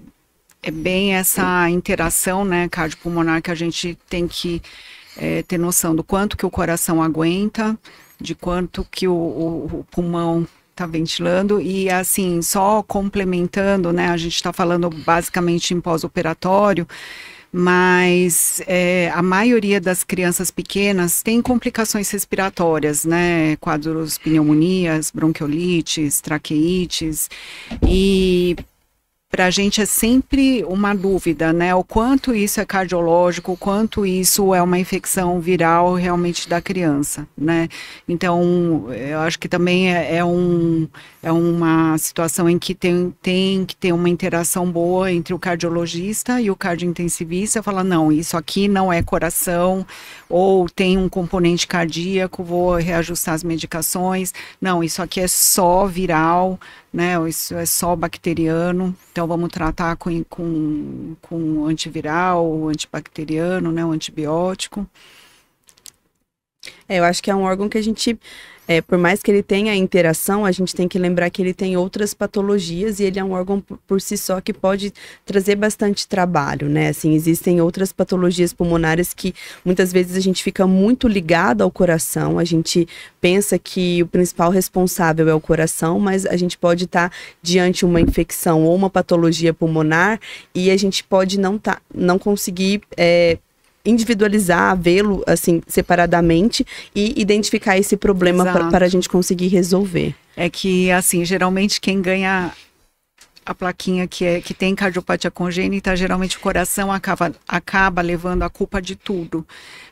bem essa interação, né, cardiopulmonar, que a gente tem que ter noção do quanto que o coração aguenta, de quanto que o pulmão está ventilando. E assim, só complementando, né, a gente está falando basicamente em pós-operatório, mas a maioria das crianças pequenas tem complicações respiratórias, né, quadros, pneumonias, bronquiolites, traqueites, e para a gente é sempre uma dúvida, né, o quanto isso é cardiológico, o quanto isso é uma infecção viral realmente da criança, né. Então, eu acho que também é uma situação em que tem que ter uma interação boa entre o cardiologista e o cardiointensivista, falar, não, isso aqui não é coração, ou tem um componente cardíaco, vou reajustar as medicações, não, isso aqui é só viral, né, isso é só bacteriano, então vamos tratar com antiviral, antibacteriano, né, um antibiótico. Eu acho que é um órgão que a gente, por mais que ele tenha interação, a gente tem que lembrar que ele tem outras patologias e ele é um órgão por si só que pode trazer bastante trabalho, né? Assim, existem outras patologias pulmonares que muitas vezes a gente fica muito ligado ao coração, a gente pensa que o principal responsável é o coração, mas a gente pode estar diante de uma infecção ou uma patologia pulmonar e a gente pode não conseguir individualizar, vê-lo assim separadamente e identificar esse problema para a gente conseguir resolver. É que assim, geralmente quem ganha a plaquinha que tem cardiopatia congênita, geralmente o coração acaba levando a culpa de tudo.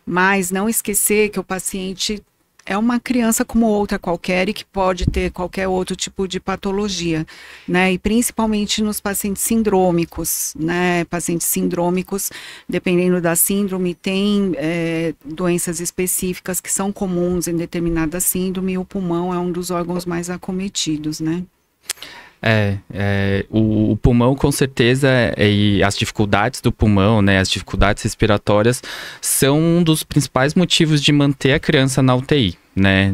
Mas não esquecer que o paciente é uma criança como outra qualquer e que pode ter qualquer outro tipo de patologia, né? E principalmente nos pacientes sindrômicos, né? Pacientes sindrômicos, dependendo da síndrome, tem doenças específicas que são comuns em determinada síndrome e o pulmão é um dos órgãos mais acometidos, né? O pulmão com certeza e as dificuldades do pulmão, né, as dificuldades respiratórias são um dos principais motivos de manter a criança na UTI, né?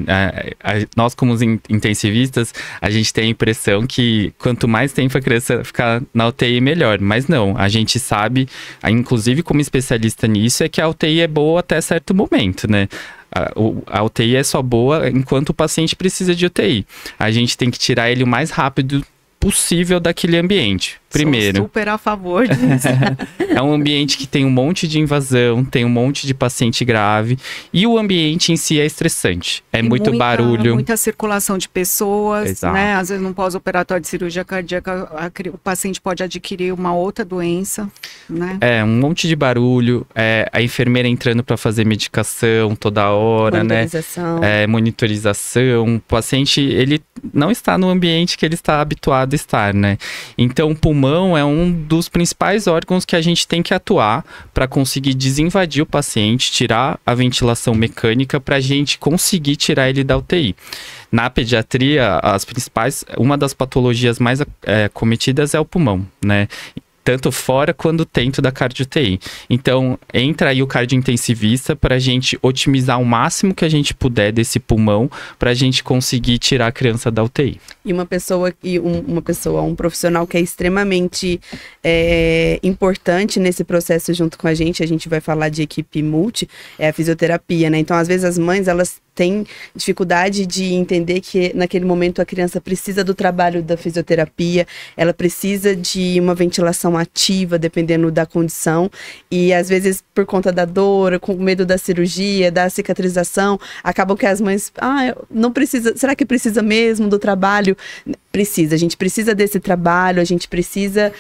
Nós como intensivistas, a gente tem a impressão que quanto mais tempo a criança ficar na UTI, melhor, mas não, a gente sabe, inclusive como especialista nisso, é que a UTI é boa até certo momento, né? A UTI é só boa enquanto o paciente precisa de UTI. A gente tem que tirar ele o mais rápido possível daquele ambiente. Primeiro. Sou super a favor disso. É um ambiente que tem um monte de invasão, tem um monte de paciente grave e o ambiente em si é estressante. É muito barulho. Muita circulação de pessoas, Exato. né? Às vezes no pós-operatório de cirurgia cardíaca o paciente pode adquirir uma outra doença, né? Um monte de barulho, a enfermeira entrando para fazer medicação toda hora, monitorização. Né? Monitorização. O paciente, ele não está no ambiente que ele está habituado a estar, né? Então o pulmão é um dos principais órgãos que a gente tem que atuar para conseguir desinvadir o paciente, tirar a ventilação mecânica para a gente conseguir tirar ele da UTI. Na pediatria, uma das patologias mais cometidas é o pulmão, né? Tanto fora quanto dentro da cardio-UTI. Então, entra aí o cardiointensivista para a gente otimizar o máximo que a gente puder desse pulmão para a gente conseguir tirar a criança da UTI. E um profissional que é extremamente importante nesse processo junto com a gente vai falar de equipe multi, é a fisioterapia, né? Então, às vezes as mães, elas têm dificuldade de entender que naquele momento a criança precisa do trabalho da fisioterapia, ela precisa de uma ventilação ativa, dependendo da condição, e às vezes por conta da dor, com medo da cirurgia, da cicatrização, acabam que as mães, não precisa, será que precisa mesmo do trabalho? Precisa, a gente precisa desse trabalho, a gente precisa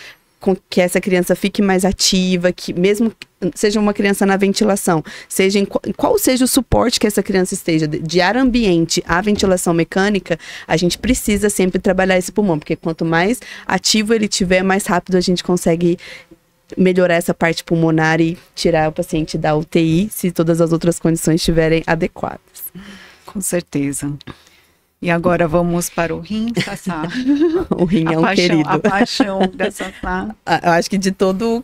que essa criança fique mais ativa, que mesmo seja uma criança na ventilação, seja qual seja o suporte que essa criança esteja, de ar ambiente à ventilação mecânica, a gente precisa sempre trabalhar esse pulmão, porque quanto mais ativo ele tiver, mais rápido a gente consegue melhorar essa parte pulmonar e tirar o paciente da UTI, se todas as outras condições estiverem adequadas. Com certeza. E agora vamos para o rim, Sassá. O rim é um querido. A paixão da Sassá. Eu acho que de todo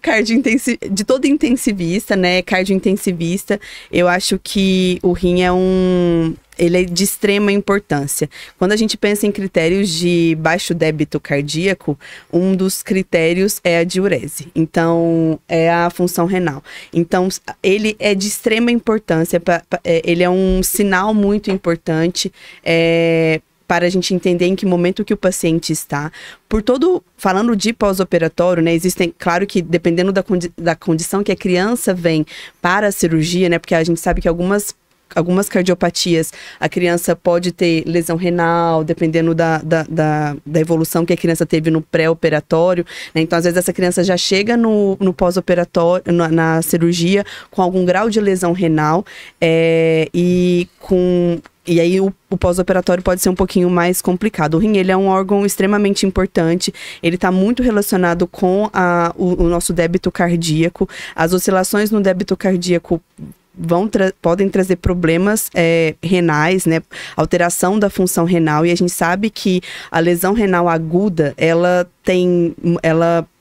intensivista, né, cardiointensivista, eu acho que o rim ele é de extrema importância. Quando a gente pensa em critérios de baixo débito cardíaco, um dos critérios é a diurese. Então, é a função renal. Então, ele é de extrema importância, ele é um sinal muito importante para a gente entender em que momento que o paciente está. Falando de pós-operatório, né, existem, claro que dependendo da condição que a criança vem para a cirurgia, né, porque a gente sabe que algumas cardiopatias, a criança pode ter lesão renal, dependendo da evolução que a criança teve no pré-operatório, né? Então, às vezes, essa criança já chega no pós-operatório, na cirurgia, com algum grau de lesão renal, e aí o pós-operatório pode ser um pouquinho mais complicado. O rim, ele é um órgão extremamente importante, ele está muito relacionado com o nosso débito cardíaco. As oscilações no débito cardíaco podem trazer problemas renais, né? Alteração da função renal, e a gente sabe que a lesão renal aguda, ela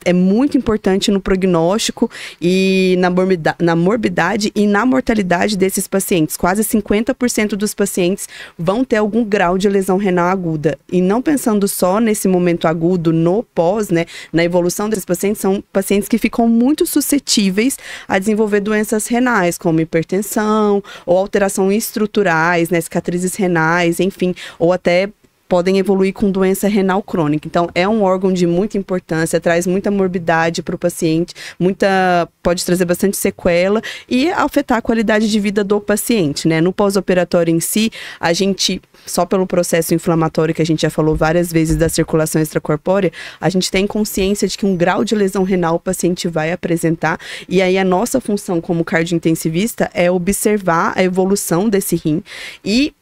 é muito importante no prognóstico e na morbidade e na mortalidade desses pacientes. Quase 50% dos pacientes vão ter algum grau de lesão renal aguda. E não pensando só nesse momento agudo, no pós, né, na evolução desses pacientes, são pacientes que ficam muito suscetíveis a desenvolver doenças renais, como hipertensão ou alterações estruturais, né, cicatrizes renais, enfim, ou até podem evoluir com doença renal crônica. Então, é um órgão de muita importância, traz muita morbidade para o paciente, pode trazer bastante sequela e afetar a qualidade de vida do paciente, né? No pós-operatório em si, a gente, só pelo processo inflamatório que a gente já falou várias vezes da circulação extracorpórea, a gente tem consciência de que um grau de lesão renal o paciente vai apresentar, e aí a nossa função como cardiointensivista é observar a evolução desse rim e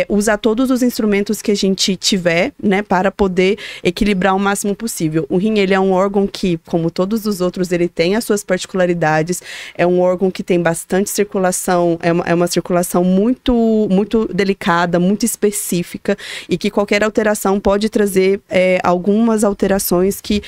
usar todos os instrumentos que a gente tiver, né, para poder equilibrar o máximo possível. O rim, ele é um órgão que, como todos os outros, ele tem as suas particularidades, é um órgão que tem bastante circulação, é uma circulação muito, muito delicada, muito específica, e que qualquer alteração pode trazer algumas alterações que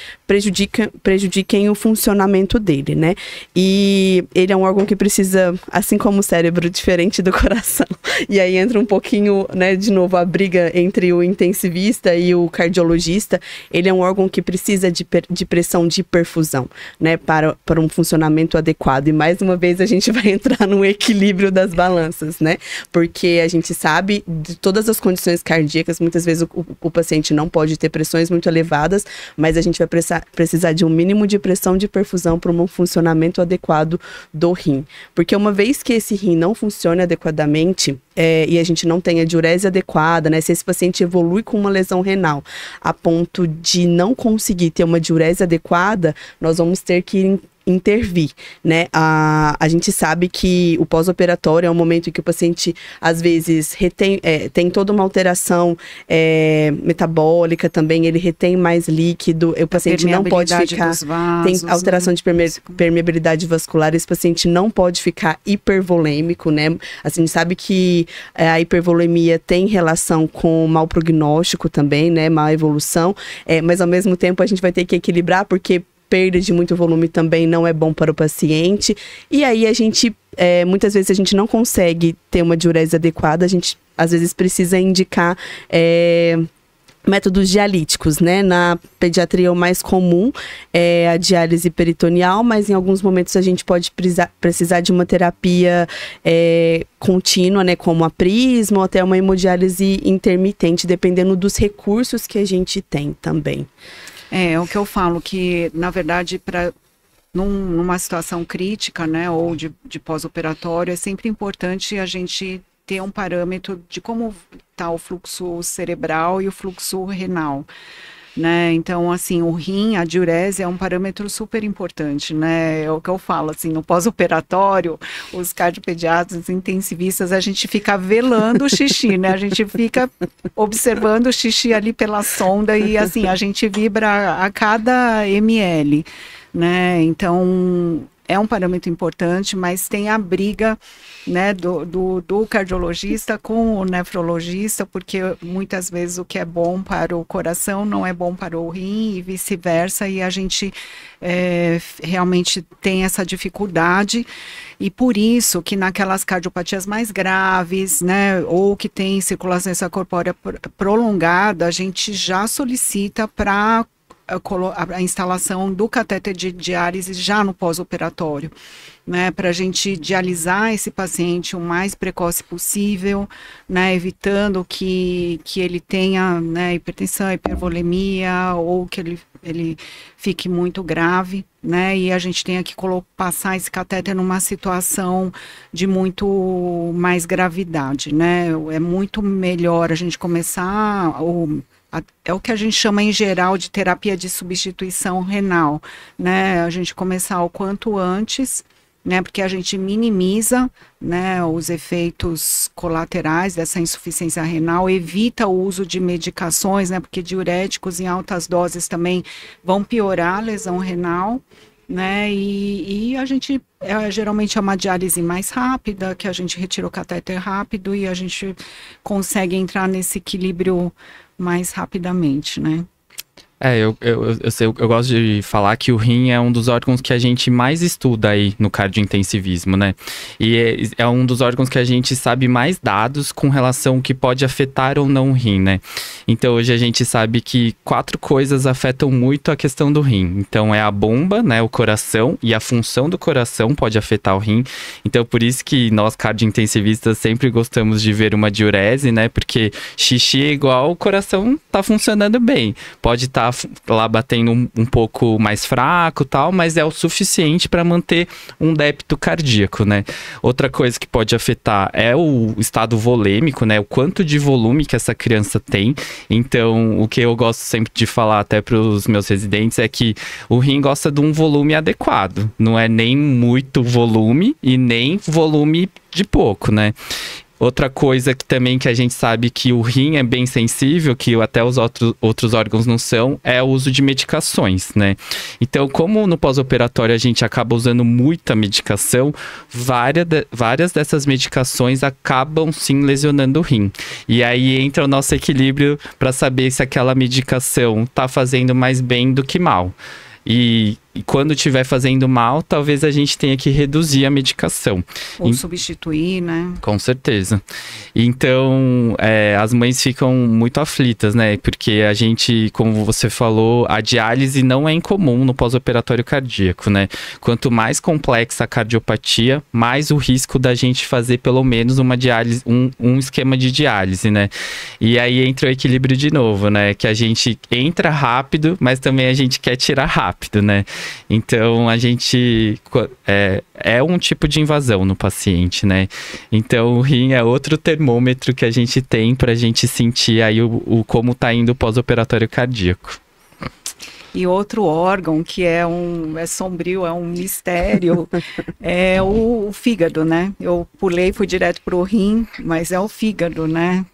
prejudiquem o funcionamento dele, né? E ele é um órgão que precisa, assim como o cérebro, diferente do coração, e aí entra um pouquinho, né, de novo, a briga entre o intensivista e o cardiologista. Ele é um órgão que precisa de pressão de perfusão, né, para um funcionamento adequado. E mais uma vez a gente vai entrar no equilíbrio das balanças, né, porque a gente sabe de todas as condições cardíacas, muitas vezes o paciente não pode ter pressões muito elevadas, mas a gente vai precisar de um mínimo de pressão de perfusão para um funcionamento adequado do rim. Porque uma vez que esse rim não funciona adequadamente, e a gente não tem a diurese adequada, né? Se esse paciente evolui com uma lesão renal a ponto de não conseguir ter uma diurese adequada, nós vamos ter que intervir, né? A gente sabe que o pós-operatório é um momento em que o paciente, às vezes, tem toda uma alteração metabólica também, ele retém mais líquido, o paciente não pode ficar... Tem alteração de permeabilidade vascular, esse paciente não pode ficar hipervolêmico, né? Assim, a gente sabe que a hipervolemia tem relação com mau prognóstico também, né? Má evolução, mas ao mesmo tempo a gente vai ter que equilibrar, porque perda de muito volume também não é bom para o paciente. E aí a gente, muitas vezes a gente não consegue ter uma diurese adequada, a gente às vezes precisa indicar métodos dialíticos, né? Na pediatria o mais comum é a diálise peritoneal, mas em alguns momentos a gente pode precisar de uma terapia contínua, né? Como a prisma ou até uma hemodiálise intermitente, dependendo dos recursos que a gente tem também. É o que eu falo, que na verdade numa situação crítica, né, ou de pós-operatório, é sempre importante a gente ter um parâmetro de como está o fluxo cerebral e o fluxo renal, né? Então, assim, o rim, a diurese é um parâmetro super importante, né? É o que eu falo, assim, no pós-operatório, os cardiopediatras, intensivistas, a gente fica velando o xixi, né? A gente fica observando o xixi ali pela sonda e, assim, a gente vibra a cada ml, né? Então, é um parâmetro importante, mas tem a briga, né, do cardiologista com o nefrologista, porque muitas vezes o que é bom para o coração não é bom para o rim e vice-versa, e a gente realmente tem essa dificuldade, e por isso que naquelas cardiopatias mais graves, né, ou que tem circulação extracorpórea prolongada, a gente já solicita para a instalação do catéter de diálise já no pós-operatório, né, para a gente dialisar esse paciente o mais precoce possível, né, evitando que ele tenha, né, hipertensão, hipervolemia, ou que ele fique muito grave, né, e a gente tenha que passar esse catéter numa situação de muito mais gravidade, né. É muito melhor a gente começar é o que a gente chama em geral de terapia de substituição renal, né? A gente começar o quanto antes, né? Porque a gente minimiza, né, os efeitos colaterais dessa insuficiência renal, evita o uso de medicações, né? Porque diuréticos em altas doses também vão piorar a lesão renal, né? E a gente geralmente é uma diálise mais rápida, que a gente retira o catéter rápido e a gente consegue entrar nesse equilíbrio mais rapidamente, né? Eu gosto de falar que o rim é um dos órgãos que a gente mais estuda aí no cardiointensivismo, né? E é um dos órgãos que a gente sabe mais dados com relação ao que pode afetar ou não o rim, né? Então hoje a gente sabe que 4 coisas afetam muito a questão do rim. Então é a bomba, né? O coração, e a função do coração pode afetar o rim. Então por isso que nós cardiointensivistas sempre gostamos de ver uma diurese, né? Porque xixi é igual o coração tá funcionando bem. Pode estar lá batendo um pouco mais fraco e tal, mas é o suficiente para manter um débito cardíaco, né? Outra coisa que pode afetar é o estado volêmico, né? O quanto de volume que essa criança tem. Então, o que eu gosto sempre de falar até para os meus residentes é que o rim gosta de um volume adequado. Não é nem muito volume e nem volume de pouco, né? Outra coisa que também que a gente sabe que o rim é bem sensível, que até os outros órgãos não são, é o uso de medicações, né? Então, como no pós-operatório a gente acaba usando muita medicação, várias dessas medicações acabam sim lesionando o rim. E aí entra o nosso equilíbrio para saber se aquela medicação está fazendo mais bem do que mal. E quando estiver fazendo mal, talvez a gente tenha que reduzir a medicação. Ou substituir, né? Com certeza. Então, as mães ficam muito aflitas, né? Porque a gente, como você falou, a diálise não é incomum no pós-operatório cardíaco, né? Quanto mais complexa a cardiopatia, mais o risco da gente fazer pelo menos uma diálise, um esquema de diálise, né? E aí entra o equilíbrio de novo, né? Que a gente entra rápido, mas também a gente quer tirar rápido, né? Então, a gente... É um tipo de invasão no paciente, né? Então, o rim é outro termômetro que a gente tem pra gente sentir aí como tá indo o pós-operatório cardíaco. E outro órgão que é sombrio, é um mistério, é o fígado, né? Eu fui direto pro rim, mas é o fígado, né?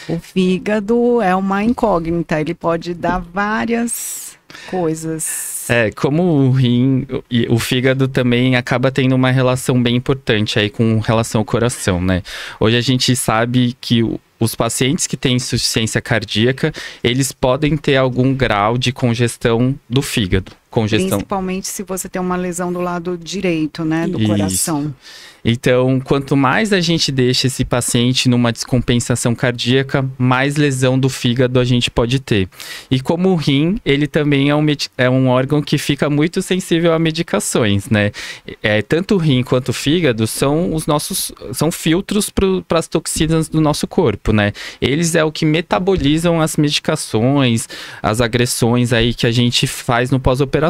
O fígado é uma incógnita, ele pode dar várias coisas. Como o rim e o fígado também acaba tendo uma relação bem importante aí com relação ao coração, né? Hoje a gente sabe que os pacientes que têm insuficiência cardíaca, eles podem ter algum grau de congestão do fígado. Principalmente se você tem uma lesão do lado direito, né, do coração. Então, quanto mais a gente deixa esse paciente numa descompensação cardíaca, mais lesão do fígado a gente pode ter. E como o rim, ele também é um órgão que fica muito sensível a medicações, né? Tanto o rim quanto o fígado são filtros para as toxinas do nosso corpo, né? Eles é o que metabolizam as medicações, as agressões aí que a gente faz no pós-operatório.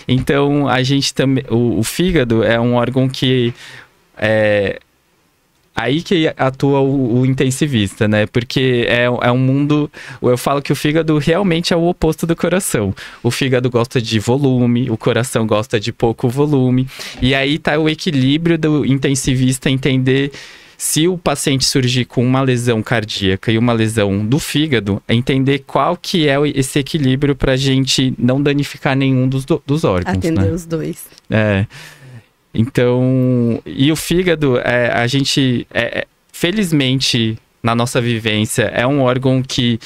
Então, a gente também, o fígado é um órgão que aí que atua o intensivista, né? Porque é um mundo... Eu falo que o fígado realmente é o oposto do coração. O fígado gosta de volume, o coração gosta de pouco volume. E aí tá o equilíbrio do intensivista entender... Se o paciente surgir com uma lesão cardíaca e uma lesão do fígado, entender qual que é esse equilíbrio para a gente não danificar nenhum dos órgãos. Atender, né? Os dois. Então, e o fígado, a gente, felizmente, na nossa vivência, é um órgão que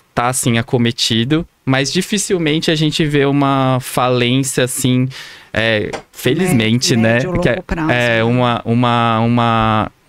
está, assim, acometido, mas dificilmente a gente vê uma falência, assim, felizmente, né? Longo prazo,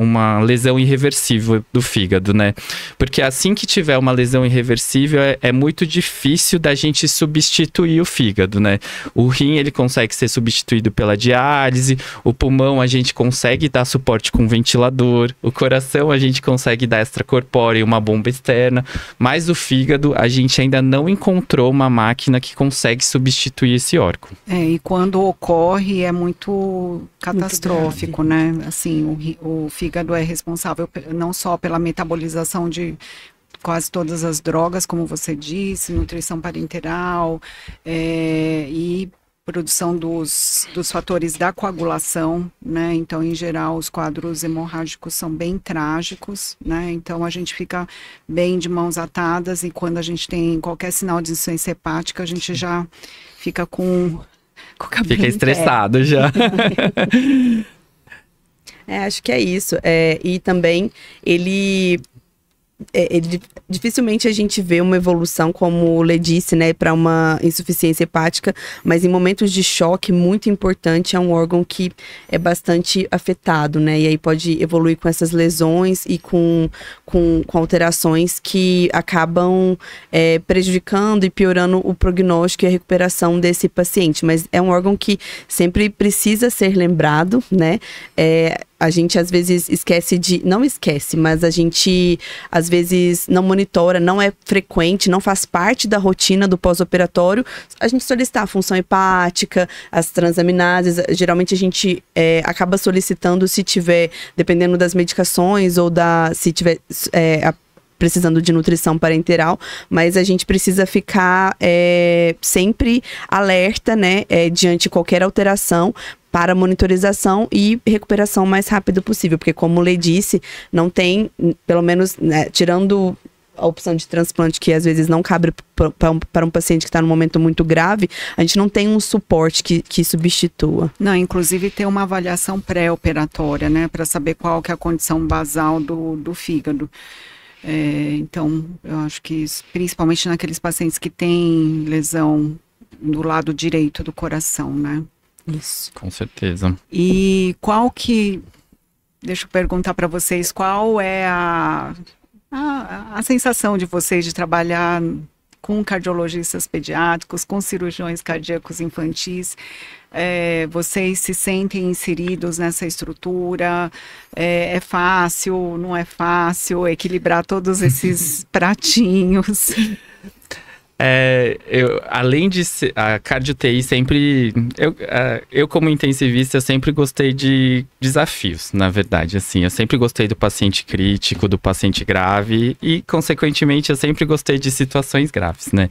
uma lesão irreversível do fígado, né? Porque assim que tiver uma lesão irreversível, é muito difícil da gente substituir o fígado, né? O rim, ele consegue ser substituído pela diálise, o pulmão a gente consegue dar suporte com ventilador, o coração a gente consegue dar extracorpóreo e uma bomba externa, mas o fígado a gente ainda não encontrou uma máquina que consegue substituir esse órgão. E quando ocorre é muito catastrófico, né? Assim, o fígado é responsável não só pela metabolização de quase todas as drogas, como você disse, nutrição parenteral, e produção dos fatores da coagulação, né? Então, em geral, os quadros hemorrágicos são bem trágicos, né? Então, a gente fica bem de mãos atadas e quando a gente tem qualquer sinal de insuficiência hepática, a gente já fica com o cabelo Fica estressado já. Acho que é isso. E também ele dificilmente a gente vê uma evolução, como o Lê disse, né, para uma insuficiência hepática, mas em momentos de choque, muito importante, é um órgão que é bastante afetado, né, e aí pode evoluir com essas lesões e com alterações que acabam prejudicando e piorando o prognóstico e a recuperação desse paciente, mas é um órgão que sempre precisa ser lembrado, né, a gente às vezes não esquece, mas a gente às vezes não monitora, não é frequente, não faz parte da rotina do pós-operatório. A gente solicitar a função hepática, as transaminases, geralmente a gente acaba solicitando se tiver, dependendo das medicações ou se tiver precisando de nutrição parenteral, mas a gente precisa ficar sempre alerta, né, diante de qualquer alteração, para monitorização e recuperação o mais rápido possível, porque como o Lê disse, não tem, pelo menos, né, tirando a opção de transplante, que às vezes não cabe para um paciente que está num momento muito grave, a gente não tem um suporte que substitua. Não, inclusive tem uma avaliação pré-operatória, né, para saber qual que é a condição basal do fígado. Então, eu acho que principalmente naqueles pacientes que têm lesão do lado direito do coração, né? Isso. Com certeza. E deixa eu perguntar para vocês, qual é a sensação de vocês de trabalhar com cardiologistas pediátricos, com cirurgiões cardíacos infantis? Vocês se sentem inseridos nessa estrutura? É fácil, não é fácil equilibrar todos esses pratinhos? Além de a cardio-TI sempre... Eu como intensivista, eu sempre gostei de desafios, na verdade, assim. Eu sempre gostei do paciente crítico, do paciente grave e, consequentemente, eu sempre gostei de situações graves, né?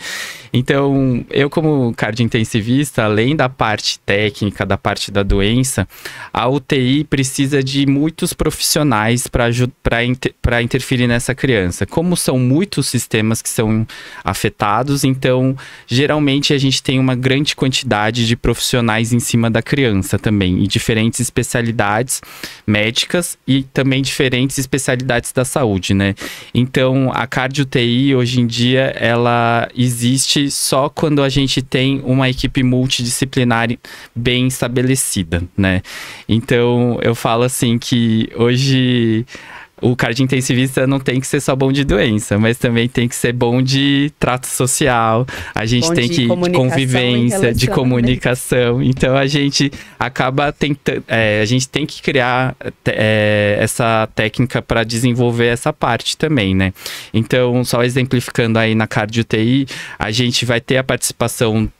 Então, eu como cardio-intensivista, além da parte técnica, da parte da doença, a UTI precisa de muitos profissionais para interferir nessa criança. Como são muitos sistemas que são afetados, então, geralmente a gente tem uma grande quantidade de profissionais em cima da criança também, e diferentes especialidades médicas e também diferentes especialidades da saúde, né? Então, a cardio-TI, hoje em dia, ela existe só quando a gente tem uma equipe multidisciplinar bem estabelecida, né? Então, eu falo assim que hoje... O cardio-intensivista não tem que ser só bom de doença, mas também tem que ser bom de trato social, a gente tem que de convivência, de comunicação. Então a gente acaba tentando, a gente tem que criar essa técnica para desenvolver essa parte também, né? Então, só exemplificando aí na cardio-TI, a gente vai ter a participação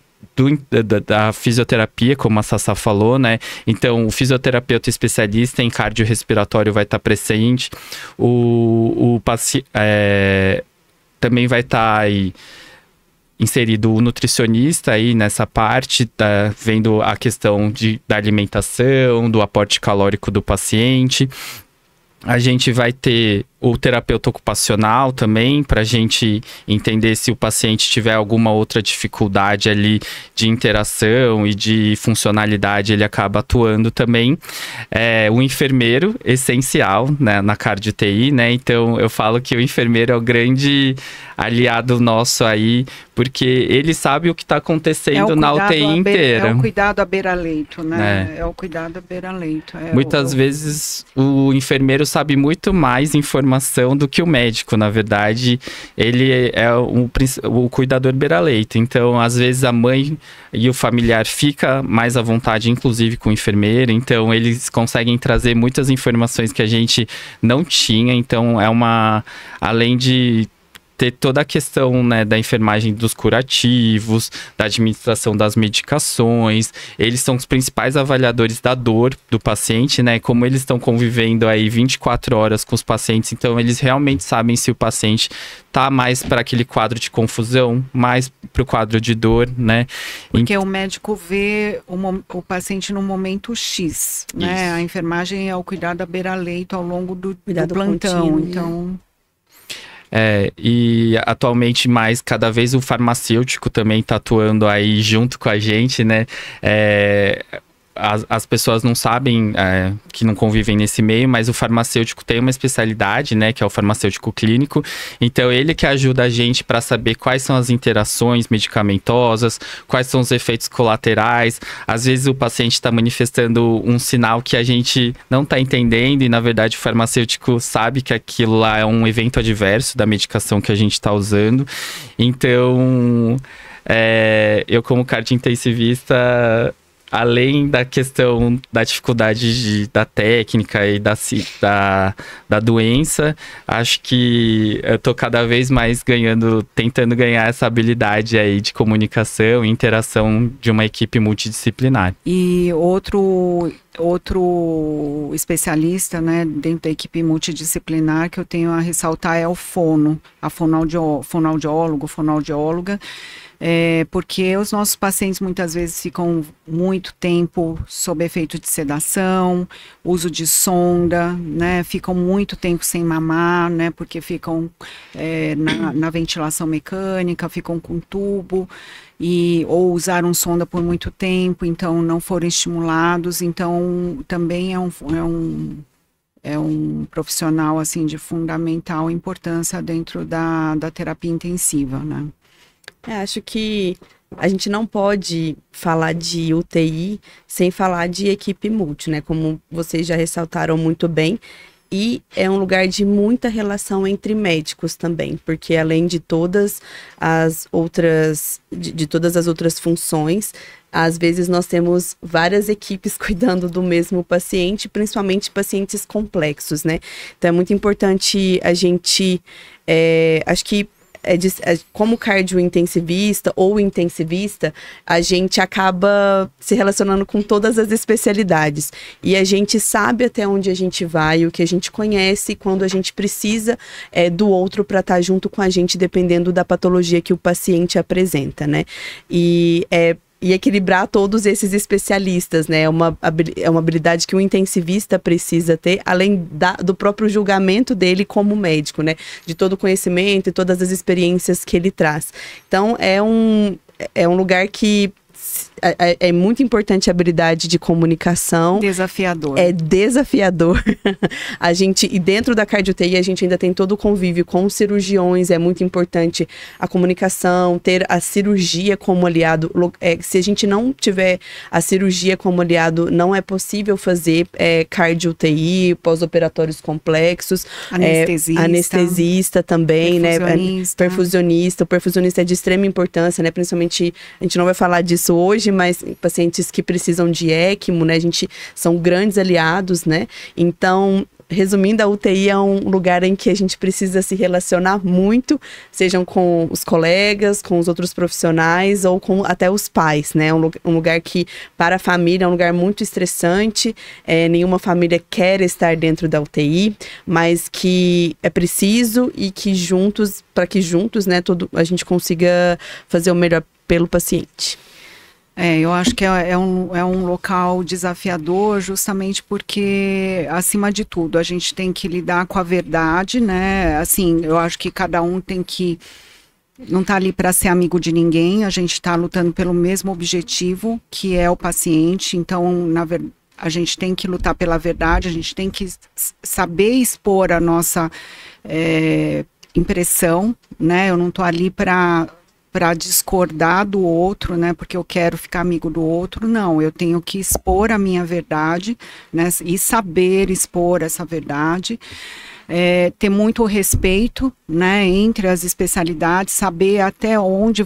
da fisioterapia, como a Sassá falou, né? Então, o fisioterapeuta especialista em cardiorrespiratório vai estar presente. Também vai estar aí inserido o nutricionista aí nessa parte, vendo a questão da alimentação, do aporte calórico do paciente. A gente vai ter o terapeuta ocupacional também, para a gente entender se o paciente tiver alguma outra dificuldade ali de interação e de funcionalidade, ele acaba atuando também. O enfermeiro, essencial, né, na cardio-TI, né? Então, eu falo que o enfermeiro é o grande aliado nosso aí, porque ele sabe o que está acontecendo na UTI inteira. É o cuidado à beira-leito, né? É o cuidado à beira-leito. Muitas vezes, o enfermeiro sabe muito mais informação do que o médico, na verdade. Ele é o cuidador beira-leito. Então, às vezes, a mãe e o familiar fica mais à vontade, inclusive com o enfermeiro. Então, eles conseguem trazer muitas informações que a gente não tinha. Então, além de ter toda a questão, né, da enfermagem dos curativos, da administração das medicações. Eles são os principais avaliadores da dor do paciente, né? Como eles estão convivendo aí 24 horas com os pacientes, então eles realmente sabem se o paciente tá mais para aquele quadro de confusão, mais para o quadro de dor, né? Porque o médico vê o paciente no momento X, né? Isso. A enfermagem é o cuidado à beira-leito ao longo do plantão, contínuo, então... E atualmente cada vez o farmacêutico também está atuando aí junto com a gente, né? as pessoas não sabem, que não convivem nesse meio, mas o farmacêutico tem uma especialidade, né, que é o farmacêutico clínico. Então, ele que ajuda a gente para saber quais são as interações medicamentosas, quais são os efeitos colaterais. Às vezes, o paciente está manifestando um sinal que a gente não está entendendo e, na verdade, o farmacêutico sabe que aquilo lá é um evento adverso da medicação que a gente está usando. Então, eu como cardiointensivista, além da questão da dificuldade da técnica e da doença, acho que eu tô cada vez mais tentando ganhar essa habilidade aí de comunicação e interação de uma equipe multidisciplinar. E outro especialista, né, dentro da equipe multidisciplinar que eu tenho a ressaltar é o fono, a fonoaudiólogo, fonoaudióloga, porque os nossos pacientes muitas vezes ficam muito tempo sob efeito de sedação, uso de sonda, né, ficam muito tempo sem mamar, né, porque ficam na ventilação mecânica, ficam com tubo, ou usaram sonda por muito tempo, então não foram estimulados, então também é um profissional assim de fundamental importância dentro da terapia intensiva, né? Acho que a gente não pode falar de UTI sem falar de equipe multi, né? Como vocês já ressaltaram muito bem. E é um lugar de muita relação entre médicos também, porque além de todas as outras, de todas as outras funções, às vezes nós temos várias equipes cuidando do mesmo paciente, principalmente pacientes complexos, né? Então é muito importante a gente, acho que como cardiointensivista ou intensivista, a gente acaba se relacionando com todas as especialidades. E a gente sabe até onde a gente vai, o que a gente conhece, quando a gente precisa do outro para estar junto com a gente, dependendo da patologia que o paciente apresenta, né? E equilibrar todos esses especialistas, né? É uma habilidade que o intensivista precisa ter, além do próprio julgamento dele como médico, né? De todo o conhecimento e todas as experiências que ele traz. Então, é um lugar que é muito importante a habilidade de comunicação. Desafiador. É desafiador. E dentro da cardio-TI, a gente ainda tem todo o convívio com os cirurgiões. É muito importante a comunicação, ter a cirurgia como aliado. Se a gente não tiver a cirurgia como aliado, não é possível fazer cardio-TI, pós-operatórios complexos. Anestesista também, perfusionista. Né? Perfusionista. O perfusionista é de extrema importância, né? Principalmente, a gente não vai falar disso hoje, mas pacientes que precisam de ECMO, né, são grandes aliados, né, então, resumindo, a UTI é um lugar em que a gente precisa se relacionar muito, sejam com os colegas, com os outros profissionais ou com até os pais, né, um lugar que, para a família, é um lugar muito estressante, nenhuma família quer estar dentro da UTI, mas que é preciso e que para que juntos, né, a gente consiga fazer o melhor pelo paciente. Eu acho que é um local desafiador, justamente porque, acima de tudo, a gente tem que lidar com a verdade, né? Assim, eu acho que cada um não tá ali para ser amigo de ninguém, a gente está lutando pelo mesmo objetivo, que é o paciente, então, a gente tem que lutar pela verdade, a gente tem que saber expor a nossa impressão, né? Eu não tô ali para discordar do outro, né, porque eu quero ficar amigo do outro, não, eu tenho que expor a minha verdade, né, e saber expor essa verdade, ter muito respeito, né, entre as especialidades, saber até onde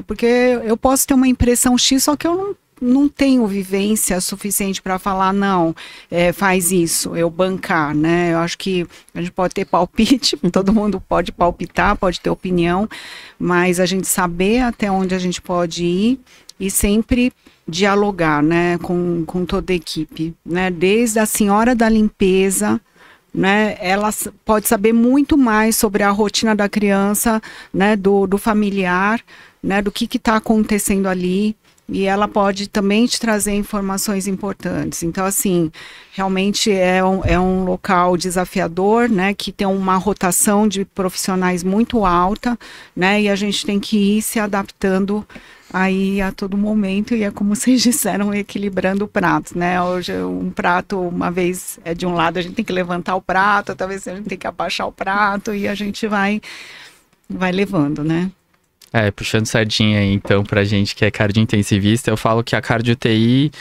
porque eu posso ter uma impressão X, só que eu não tenho vivência suficiente para falar, não, faz isso, eu bancar, né? Eu acho que a gente pode ter palpite, todo mundo pode palpitar, pode ter opinião, mas a gente saber até onde a gente pode ir e sempre dialogar, né, com toda a equipe, né? Desde a senhora da limpeza, né, ela pode saber muito mais sobre a rotina da criança, né, do familiar, né, do que está acontecendo ali. e ela pode também te trazer informações importantes. Então, assim, realmente é um local desafiador, né, que tem uma rotação de profissionais muito alta, né, e a gente tem que ir se adaptando aí a todo momento, e é como vocês disseram, equilibrando o prato, né? Hoje um prato, uma vez é de um lado, a gente tem que levantar o prato, outra vez a gente tem que abaixar o prato, e a gente vai levando, né? Puxando sardinha aí, então, pra gente que é cardiointensivista, eu falo que a cardio-TI,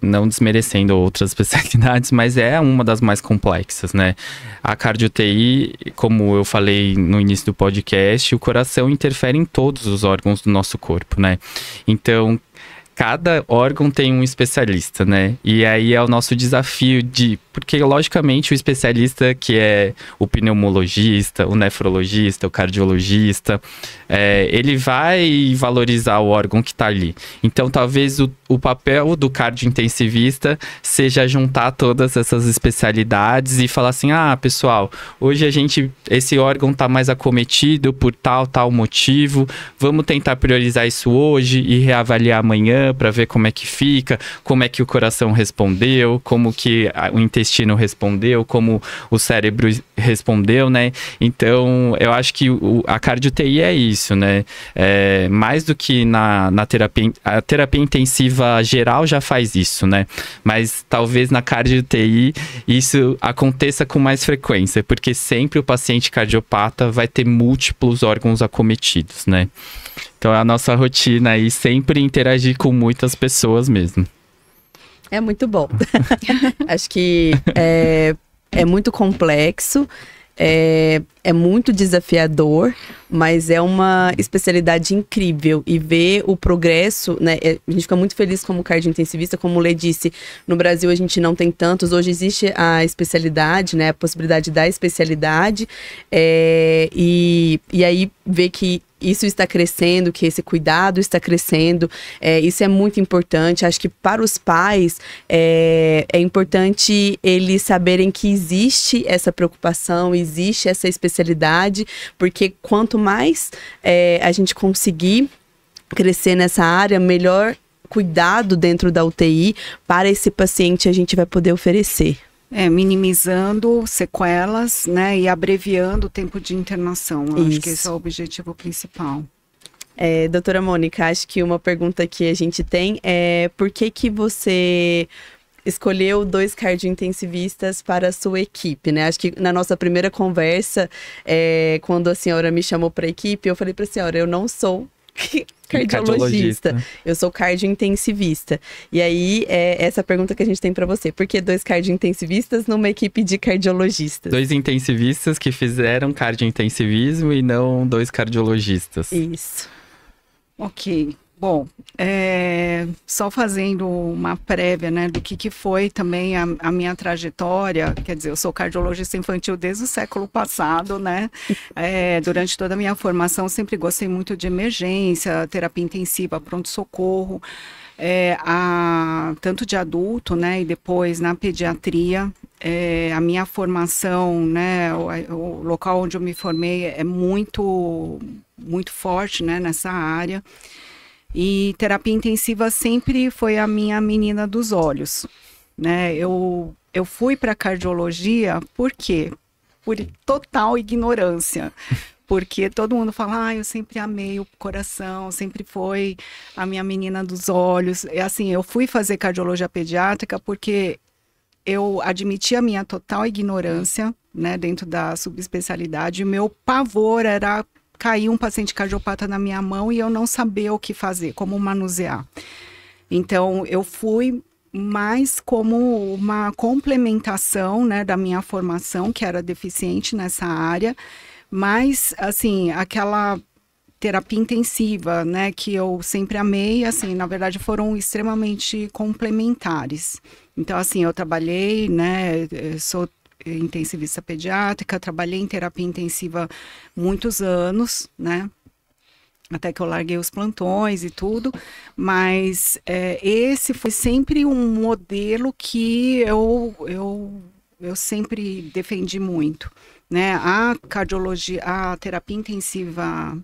não desmerecendo outras especialidades, mas é uma das mais complexas, né? A cardio-TI, como eu falei no início do podcast, o coração interfere em todos os órgãos do nosso corpo, né? Então, cada órgão tem um especialista, né? E aí é o nosso desafio porque logicamente o especialista que é o pneumologista, o nefrologista, o cardiologista, ele vai valorizar o órgão que está ali. Então talvez o papel do cardiointensivista seja juntar todas essas especialidades e falar assim, pessoal, hoje esse órgão está mais acometido por tal motivo, vamos tentar priorizar isso hoje e reavaliar amanhã para ver como é que fica, como é que o coração respondeu, como que o intestino respondeu, como o cérebro respondeu, né? Então, eu acho que a cardio-TI é isso, né? Mais do que na terapia, a terapia intensiva geral já faz isso, né? Mas talvez na cardio-TI isso aconteça com mais frequência, porque sempre o paciente cardiopata vai ter múltiplos órgãos acometidos, né? Então é a nossa rotina aí, sempre interagir com muitas pessoas mesmo. É muito bom. Acho que é muito complexo, é muito desafiador, mas é uma especialidade incrível. E ver o progresso, né? A gente fica muito feliz como cardiointensivista, como o Lê disse, no Brasil a gente não tem tantos. Hoje existe a especialidade, né? A possibilidade da especialidade. E aí ver que isso está crescendo, que esse cuidado está crescendo, isso é muito importante. Acho que para os pais é importante eles saberem que existe essa preocupação, existe essa especialidade, porque quanto mais a gente conseguir crescer nessa área, melhor cuidado dentro da UTI para esse paciente a gente vai poder oferecer. Minimizando sequelas, né, e abreviando o tempo de internação. Acho que esse é o objetivo principal. Doutora Mônica, acho que uma pergunta que a gente tem é por que você escolheu 2 cardiointensivistas para a sua equipe, né? Acho que na nossa primeira conversa, quando a senhora me chamou para a equipe, eu falei para a senhora, eu não sou cardiologista. Eu sou cardiointensivista. E aí, essa pergunta que a gente tem para você. Por que 2 cardiointensivistas numa equipe de cardiologistas? 2 intensivistas que fizeram cardiointensivismo e não 2 cardiologistas. Isso. Ok. Bom, só fazendo uma prévia, né, do que foi também a minha trajetória. Quer dizer, eu sou cardiologista infantil desde o século passado, né? Durante toda a minha formação, sempre gostei muito de emergência, terapia intensiva, pronto-socorro, tanto de adulto, né, e depois na pediatria. A minha formação, né, o local onde eu me formei é muito, muito forte, né, nessa área. E terapia intensiva sempre foi a minha menina dos olhos, né? Eu fui para cardiologia, por quê? Por total ignorância. Porque todo mundo fala, eu sempre amei o coração, sempre foi a minha menina dos olhos. E assim, eu fui fazer cardiologia pediátrica porque eu admiti a minha total ignorância, né, dentro da subespecialidade. O meu pavor era cair um paciente cardiopata na minha mão e eu não saber o que fazer, como manusear. Então, eu fui mais como uma complementação, né, da minha formação, que era deficiente nessa área, mas, assim, aquela terapia intensiva, né, que eu sempre amei, assim, na verdade, foram extremamente complementares. Então, assim, eu trabalhei, né, sou intensivista pediátrica, trabalhei em terapia intensiva muitos anos, né? Até que eu larguei os plantões e tudo, mas esse foi sempre um modelo que eu sempre defendi muito, né? A cardiologia, a terapia intensiva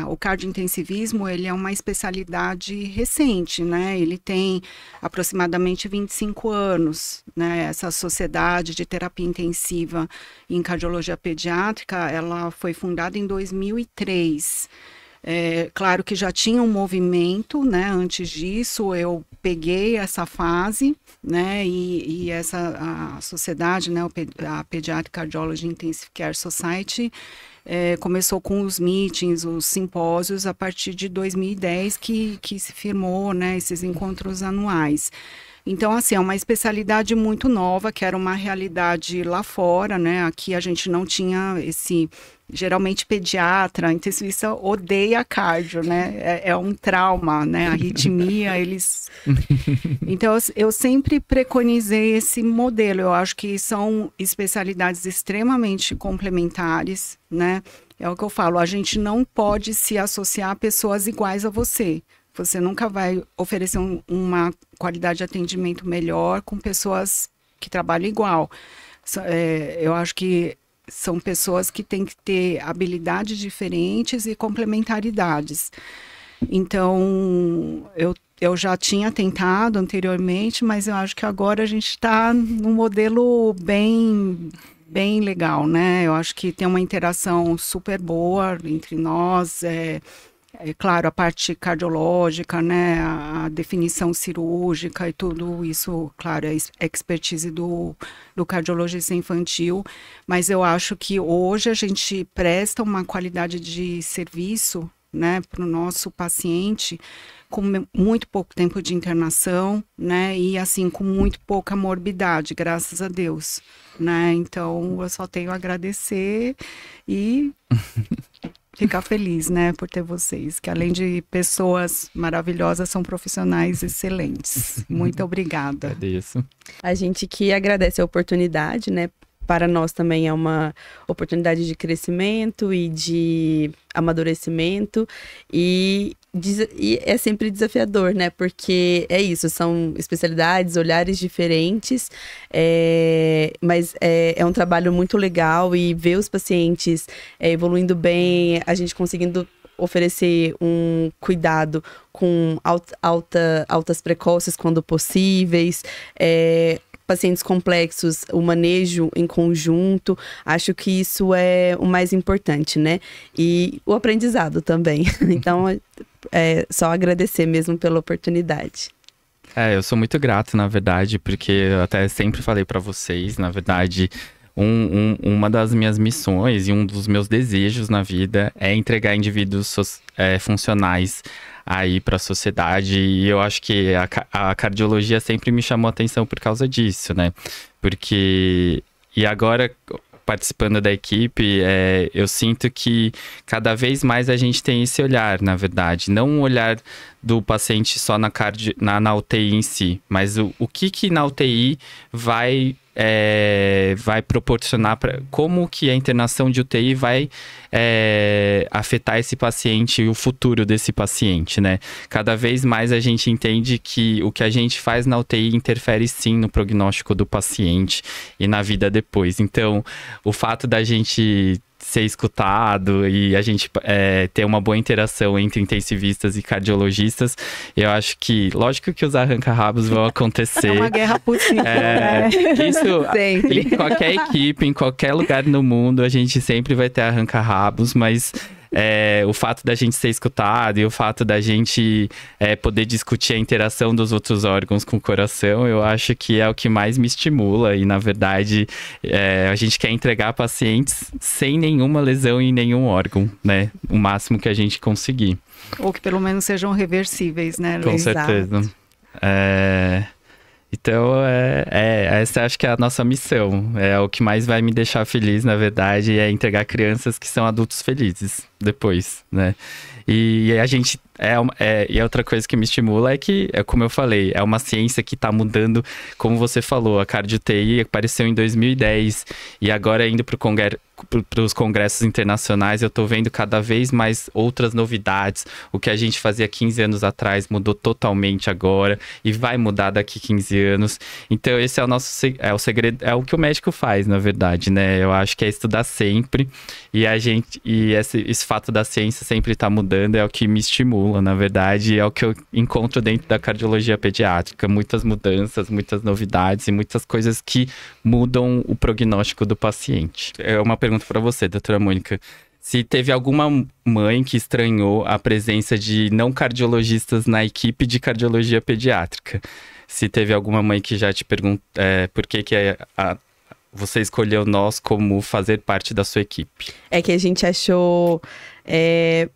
o cardiointensivismo, ele é uma especialidade recente, né? Ele tem aproximadamente 25 anos, né? Essa sociedade de terapia intensiva em cardiologia pediátrica, ela foi fundada em 2003. Claro que já tinha um movimento, né? Antes disso, eu peguei essa fase, né? E a sociedade, né? A Pediatric Cardiology Intensive Care Society, começou com os meetings, os simpósios, a partir de 2010 que se firmou, né? Esses encontros anuais. Então, assim, é uma especialidade muito nova, que era uma realidade lá fora, né? Aqui a gente não tinha geralmente pediatra, intensivista odeia cardio, né? É um trauma, né? Arritmia, eles... Então, eu sempre preconizei esse modelo. Eu acho que são especialidades extremamente complementares, né? É o que eu falo, a gente não pode se associar a pessoas iguais a você. Você nunca vai oferecer uma qualidade de atendimento melhor com pessoas que trabalham igual. Eu acho que são pessoas que têm que ter habilidades diferentes e complementaridades. Então, eu já tinha tentado anteriormente, mas eu acho que agora a gente está num modelo bem legal, né? Eu acho que tem uma interação super boa entre nós, claro, a parte cardiológica, né, a definição cirúrgica e tudo isso, claro, é expertise do cardiologista infantil, mas eu acho que hoje a gente presta uma qualidade de serviço, né, para o nosso paciente com muito pouco tempo de internação, né, e assim, com muito pouca morbidade, graças a Deus, né, então eu só tenho a agradecer e... ficar feliz, né, por ter vocês, que além de pessoas maravilhosas, são profissionais excelentes. Muito obrigada. Agradeço. A gente que agradece a oportunidade, né, para nós também é uma oportunidade de crescimento e de amadurecimento e é sempre desafiador, né? Porque é isso, são especialidades, olhares diferentes, mas é um trabalho muito legal e ver os pacientes evoluindo bem, a gente conseguindo oferecer um cuidado com altas precoces quando possíveis, pacientes complexos, o manejo em conjunto, acho que isso é o mais importante, né? E o aprendizado também. Então, só agradecer mesmo pela oportunidade. Eu sou muito grato, na verdade, porque eu até sempre falei para vocês, na verdade, uma das minhas missões e um dos meus desejos na vida é entregar indivíduos funcionais aí para a sociedade, e eu acho que a cardiologia sempre me chamou a atenção por causa disso, né? Porque, e agora, participando da equipe, eu sinto que cada vez mais a gente tem esse olhar, na verdade, não um olhar do paciente só na UTI em si, mas o que na UTI vai proporcionar, como que a internação de UTI vai afetar esse paciente e o futuro desse paciente, né? Cada vez mais a gente entende que o que a gente faz na UTI interfere sim no prognóstico do paciente e na vida depois. Então, o fato da gente ser escutado e a gente ter uma boa interação entre intensivistas e cardiologistas, eu acho que, lógico que os arranca-rabos vão acontecer. É uma guerra possível, né? Isso, sempre. Em qualquer equipe, em qualquer lugar no mundo, a gente sempre vai ter arranca-rabos, mas o fato da gente ser escutado e o fato da gente poder discutir a interação dos outros órgãos com o coração, eu acho que é o que mais me estimula e, na verdade, a gente quer entregar pacientes sem nenhuma lesão em nenhum órgão, né? O máximo que a gente conseguir. Ou que pelo menos sejam reversíveis, né? Com certeza. Então, essa acho que é a nossa missão. É o que mais vai me deixar feliz, na verdade, é entregar crianças que são adultos felizes depois, né? E a gente... E outra coisa que me estimula é que, como eu falei, é uma ciência que está mudando, como você falou, a cardio-TI apareceu em 2010 e agora indo para os congressos internacionais, eu estou vendo cada vez mais outras novidades. O que a gente fazia 15 anos atrás mudou totalmente agora e vai mudar daqui 15 anos. Então esse é o nosso o segredo, é o que o médico faz, na verdade, né? Eu acho que é estudar sempre e isso esse fato da ciência sempre estar mudando é o que me estimula, na verdade, é o que eu encontro dentro da cardiologia pediátrica. Muitas mudanças, muitas novidades e muitas coisas que mudam o prognóstico do paciente. É uma pergunta para você, doutora Mônica. Se teve alguma mãe que estranhou a presença de não cardiologistas na equipe de cardiologia pediátrica. Se teve alguma mãe que já te perguntou por que você escolheu nós como fazer parte da sua equipe. É que a gente achou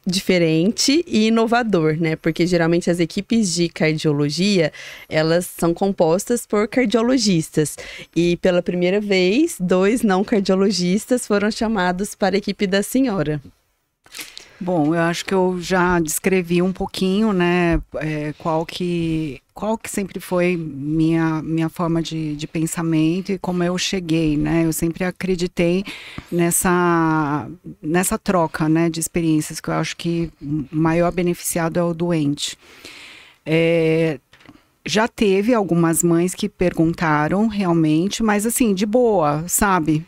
diferente e inovador, né? Porque geralmente as equipes de cardiologia, elas são compostas por cardiologistas. E pela primeira vez, 2 não cardiologistas foram chamados para a equipe da senhora. Bom, eu acho que eu já descrevi um pouquinho, né, qual que sempre foi minha forma de pensamento e como eu cheguei, né? Eu sempre acreditei nessa troca, né, de experiências, que eu acho que o maior beneficiado é o doente. Já teve algumas mães que perguntaram realmente, mas assim, de boa, sabe?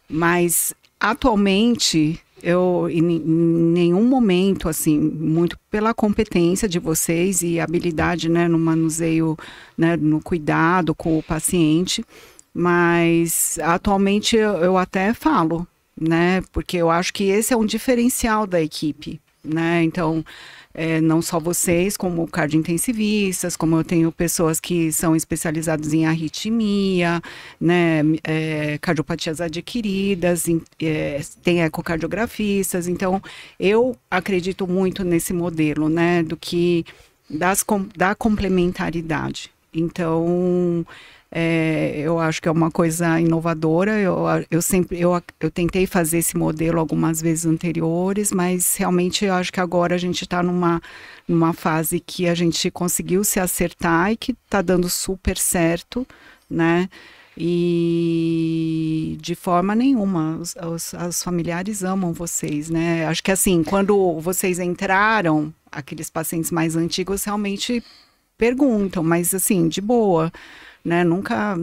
Mas atualmente eu em nenhum momento, assim, muito pela competência de vocês e habilidade, né, no manuseio, né, no cuidado com o paciente, mas atualmente eu até falo, né, porque eu acho que esse é um diferencial da equipe, né, então não só vocês, como cardiointensivistas, como eu tenho pessoas que são especializadas em arritmia, né, cardiopatias adquiridas, tem ecocardiografistas, então eu acredito muito nesse modelo, né, da complementaridade. Então, eu acho que é uma coisa inovadora. Eu tentei fazer esse modelo algumas vezes anteriores, mas realmente eu acho que agora a gente está numa fase que a gente conseguiu se acertar e que está dando super certo, né? E de forma nenhuma, os familiares amam vocês, né? Acho que assim, quando vocês entraram, aqueles pacientes mais antigos realmente perguntam, mas assim, de boa, né? Nunca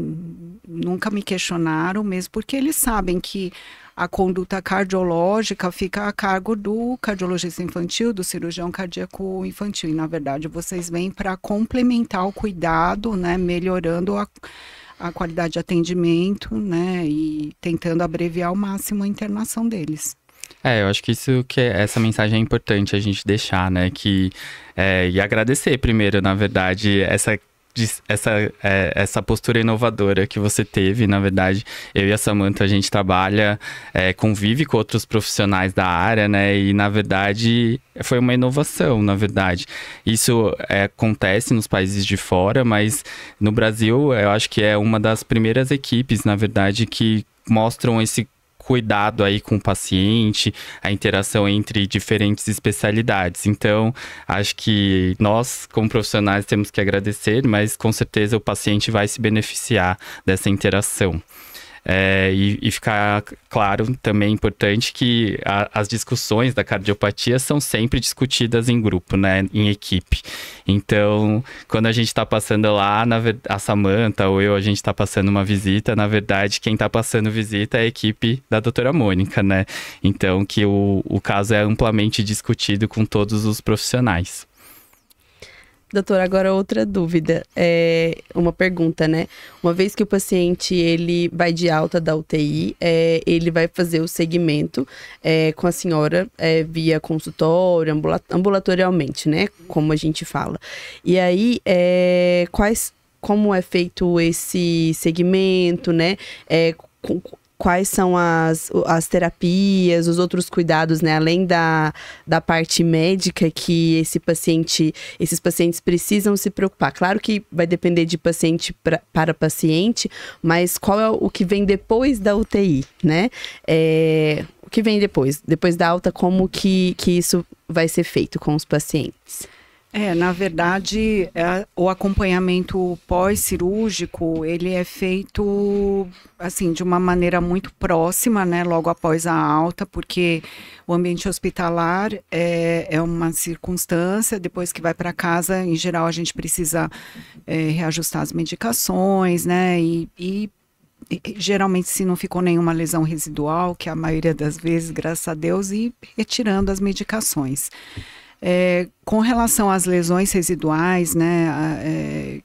me questionaram mesmo, porque eles sabem que a conduta cardiológica fica a cargo do cardiologista infantil, do cirurgião cardíaco infantil, e na verdade vocês vêm para complementar o cuidado, né? Melhorando a qualidade de atendimento, né? E tentando abreviar ao máximo a internação deles. Eu acho que essa mensagem é importante a gente deixar, né? E agradecer primeiro, na verdade, essa postura inovadora que você teve. Na verdade, eu e a Samantha, a gente trabalha, convive com outros profissionais da área, né? E, na verdade, foi uma inovação, na verdade. Isso acontece nos países de fora, mas no Brasil, eu acho que é uma das primeiras equipes, na verdade, que mostram esse cuidado aí com o paciente, a interação entre diferentes especialidades. Então, acho que nós, como profissionais, temos que agradecer, mas com certeza o paciente vai se beneficiar dessa interação. E ficar claro, também importante, que as discussões da cardiopatia são sempre discutidas em grupo, né, em equipe. Então, quando a gente está passando lá, a Samantha ou eu, a gente está passando uma visita, na verdade, quem está passando visita é a equipe da doutora Mônica, né? Então, que o caso é amplamente discutido com todos os profissionais. Doutora, agora outra dúvida, uma pergunta, né? Uma vez que o paciente ele vai de alta da UTI, ele vai fazer o segmento com a senhora via consultório, ambulatorialmente, né? Como a gente fala. E aí, como é feito esse segmento, né? Quais são as terapias, os outros cuidados, né? Além da parte médica que esses pacientes precisam se preocupar. Claro que vai depender de paciente para paciente, mas qual é o que vem depois da UTI, né? O que vem depois da alta, como que isso vai ser feito com os pacientes? Na verdade, o acompanhamento pós-cirúrgico, ele é feito, assim, de uma maneira muito próxima, né, logo após a alta, porque o ambiente hospitalar é uma circunstância. Depois que vai para casa, em geral, a gente precisa reajustar as medicações, né, e geralmente se não ficou nenhuma lesão residual, que a maioria das vezes, graças a Deus, e retirando as medicações. Com relação às lesões residuais, né,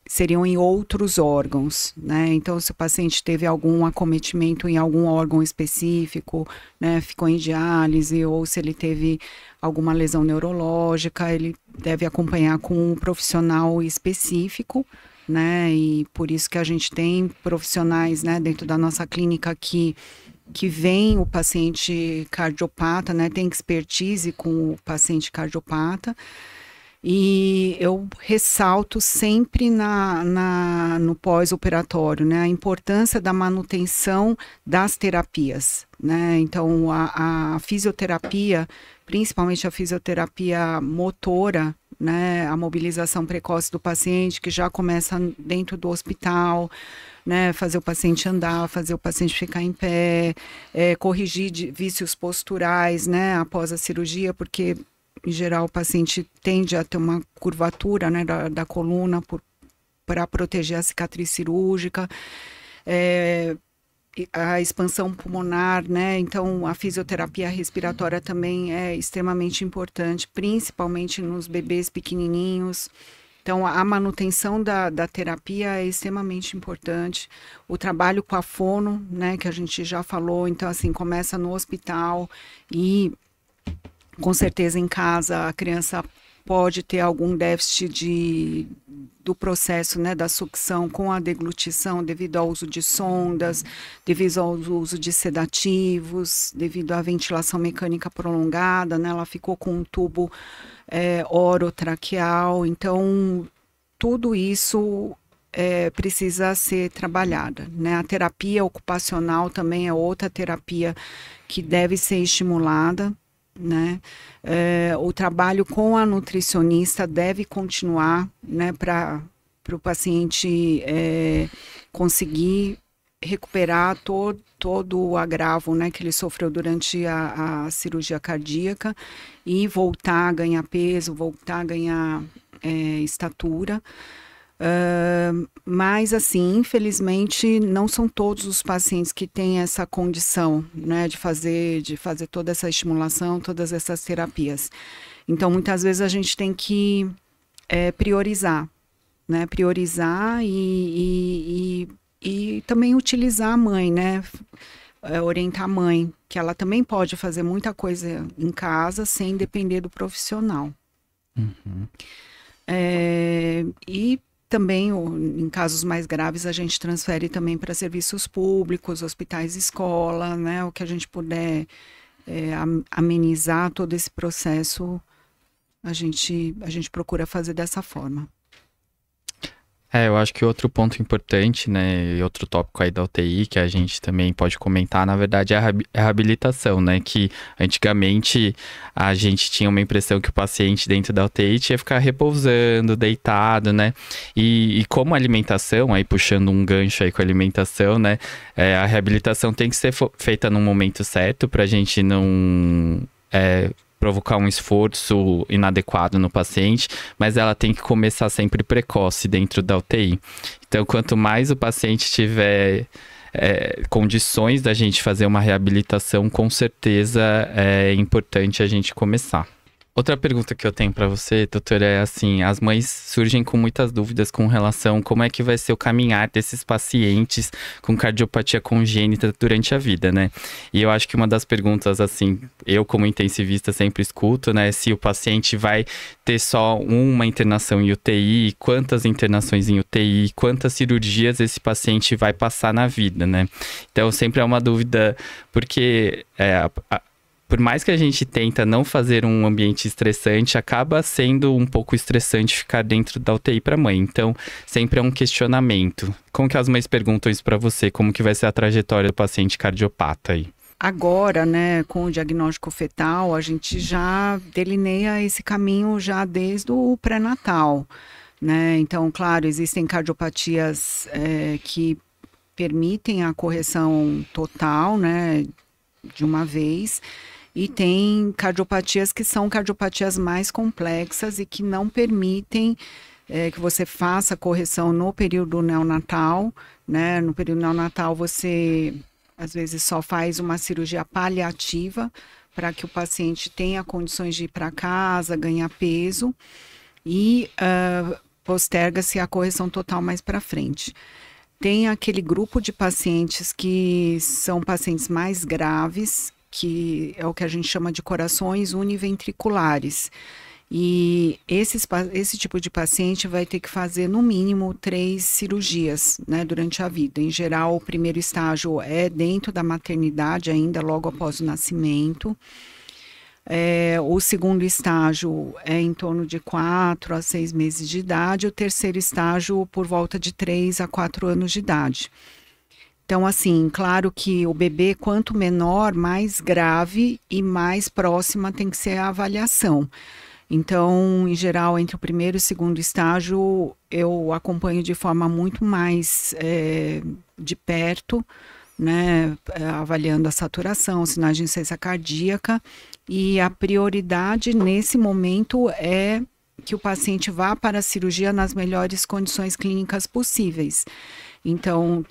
seriam em outros órgãos, né? Então, se o paciente teve algum acometimento em algum órgão específico, né, ficou em diálise, ou se ele teve alguma lesão neurológica, ele deve acompanhar com um profissional específico, né? E por isso que a gente tem profissionais, né, dentro da nossa clínica que vem o paciente cardiopata, né, tem expertise com o paciente cardiopata. E eu ressalto sempre no pós-operatório, né, a importância da manutenção das terapias, né? Então a fisioterapia, principalmente a fisioterapia motora, né, a mobilização precoce do paciente, que já começa dentro do hospital, né, fazer o paciente andar, fazer o paciente ficar em pé, corrigir vícios posturais, né, após a cirurgia, porque em geral o paciente tende a ter uma curvatura, né, da coluna para proteger a cicatriz cirúrgica, a expansão pulmonar, né? Então a fisioterapia respiratória também é extremamente importante, principalmente nos bebês pequenininhos. Então a manutenção da terapia é extremamente importante. O trabalho com a fono, né, que a gente já falou, então assim, começa no hospital e com certeza em casa a criança pode ter algum déficit do processo, né, da sucção com a deglutição devido ao uso de sondas, devido ao uso de sedativos, devido à ventilação mecânica prolongada, né, ela ficou com um tubo orotraqueal, então tudo isso precisa ser trabalhada, né? A terapia ocupacional também é outra terapia que deve ser estimulada, né? O trabalho com a nutricionista deve continuar, né, para o paciente conseguir recuperar todo o agravo, né, que ele sofreu durante a cirurgia cardíaca e voltar a ganhar peso, voltar a ganhar estatura. Mas assim, infelizmente, não são todos os pacientes que têm essa condição, né, de fazer toda essa estimulação, todas essas terapias. Então, muitas vezes a gente tem que priorizar, né, e também utilizar a mãe, né, orientar a mãe, que ela também pode fazer muita coisa em casa sem depender do profissional. Uhum. E também, em casos mais graves, a gente transfere também para serviços públicos, hospitais, escola, né? O que a gente puder amenizar todo esse processo, a gente procura fazer dessa forma. Eu acho que outro ponto importante, né, e outro tópico aí da UTI que a gente também pode comentar, na verdade, é a reabilitação, né, que antigamente a gente tinha uma impressão que o paciente dentro da UTI tinha que ficar repousando, deitado, né, e como a alimentação, aí puxando um gancho aí com a alimentação, né, a reabilitação tem que ser feita no momento certo pra gente não provocar um esforço inadequado no paciente, mas ela tem que começar sempre precoce dentro da UTI. Então, quanto mais o paciente tiver condições da gente fazer uma reabilitação, com certeza é importante a gente começar. Outra pergunta que eu tenho para você, doutora, é assim, as mães surgem com muitas dúvidas com relação a como é que vai ser o caminhar desses pacientes com cardiopatia congênita durante a vida, né? E eu acho que uma das perguntas, assim, eu como intensivista sempre escuto, né, se o paciente vai ter só uma internação em UTI, quantas internações em UTI, quantas cirurgias esse paciente vai passar na vida, né? Então sempre é uma dúvida, porque por mais que a gente tenta não fazer um ambiente estressante, acaba sendo um pouco estressante ficar dentro da UTI para a mãe. Então, sempre é um questionamento. Como que as mães perguntam isso para você? Como que vai ser a trajetória do paciente cardiopata aí? Agora, né, com o diagnóstico fetal, a gente já delineia esse caminho já desde o pré-natal, né? Então, claro, existem cardiopatias que permitem a correção total, né, de uma vez. E tem cardiopatias que são cardiopatias mais complexas e que não permitem que você faça a correção no período neonatal, né? No período neonatal você, às vezes, só faz uma cirurgia paliativa para que o paciente tenha condições de ir para casa, ganhar peso e posterga-se a correção total mais para frente. Tem aquele grupo de pacientes que são pacientes mais graves, que é o que a gente chama de corações univentriculares. E esse tipo de paciente vai ter que fazer no mínimo 3 cirurgias, né, durante a vida. Em geral, o primeiro estágio é dentro da maternidade, ainda logo após o nascimento. O segundo estágio é em torno de 4 a 6 meses de idade. O terceiro estágio por volta de 3 a 4 anos de idade. Então, assim, claro que o bebê, quanto menor, mais grave e mais próxima tem que ser a avaliação. Então, em geral, entre o primeiro e o segundo estágio, eu acompanho de forma muito mais de perto, né, avaliando a saturação, sinais de insuficiência cardíaca, e a prioridade nesse momento é que o paciente vá para a cirurgia nas melhores condições clínicas possíveis. Então,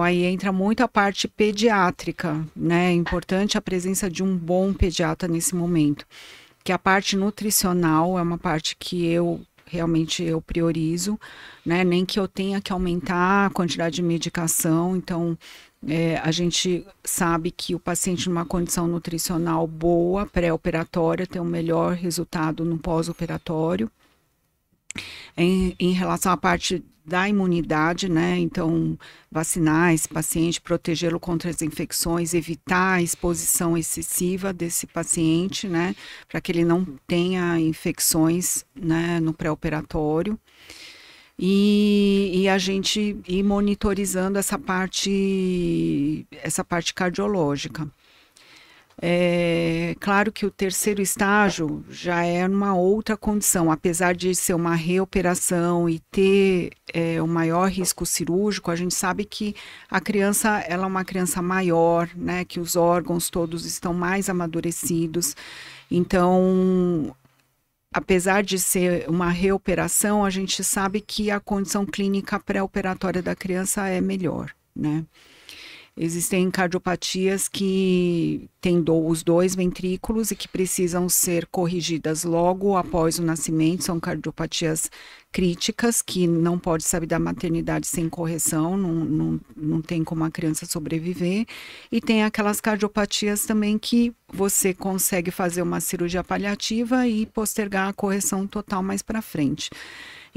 aí entra muito a parte pediátrica, né, é importante a presença de um bom pediatra nesse momento. Que a parte nutricional é uma parte que eu priorizo, né? Nem que eu tenha que aumentar a quantidade de medicação. Então, a gente sabe que o paciente numa condição nutricional boa, pré-operatória, tem um melhor resultado no pós-operatório. Em relação à parte da imunidade, né? Então, vacinar esse paciente, protegê-lo contra as infecções, evitar a exposição excessiva desse paciente, né? Para que ele não tenha infecções, né, no pré-operatório. E a gente ir monitorizando essa parte cardiológica. Claro que o terceiro estágio já é uma outra condição, apesar de ser uma reoperação e ter um maior risco cirúrgico, a gente sabe que a criança, ela é uma criança maior, né, que os órgãos todos estão mais amadurecidos, então, apesar de ser uma reoperação, a gente sabe que a condição clínica pré-operatória da criança é melhor, né. Existem cardiopatias que têm os 2 ventrículos e que precisam ser corrigidas logo após o nascimento. São cardiopatias críticas que não pode sair da maternidade sem correção, não tem como a criança sobreviver. E tem aquelas cardiopatias também que você consegue fazer uma cirurgia paliativa e postergar a correção total mais para frente.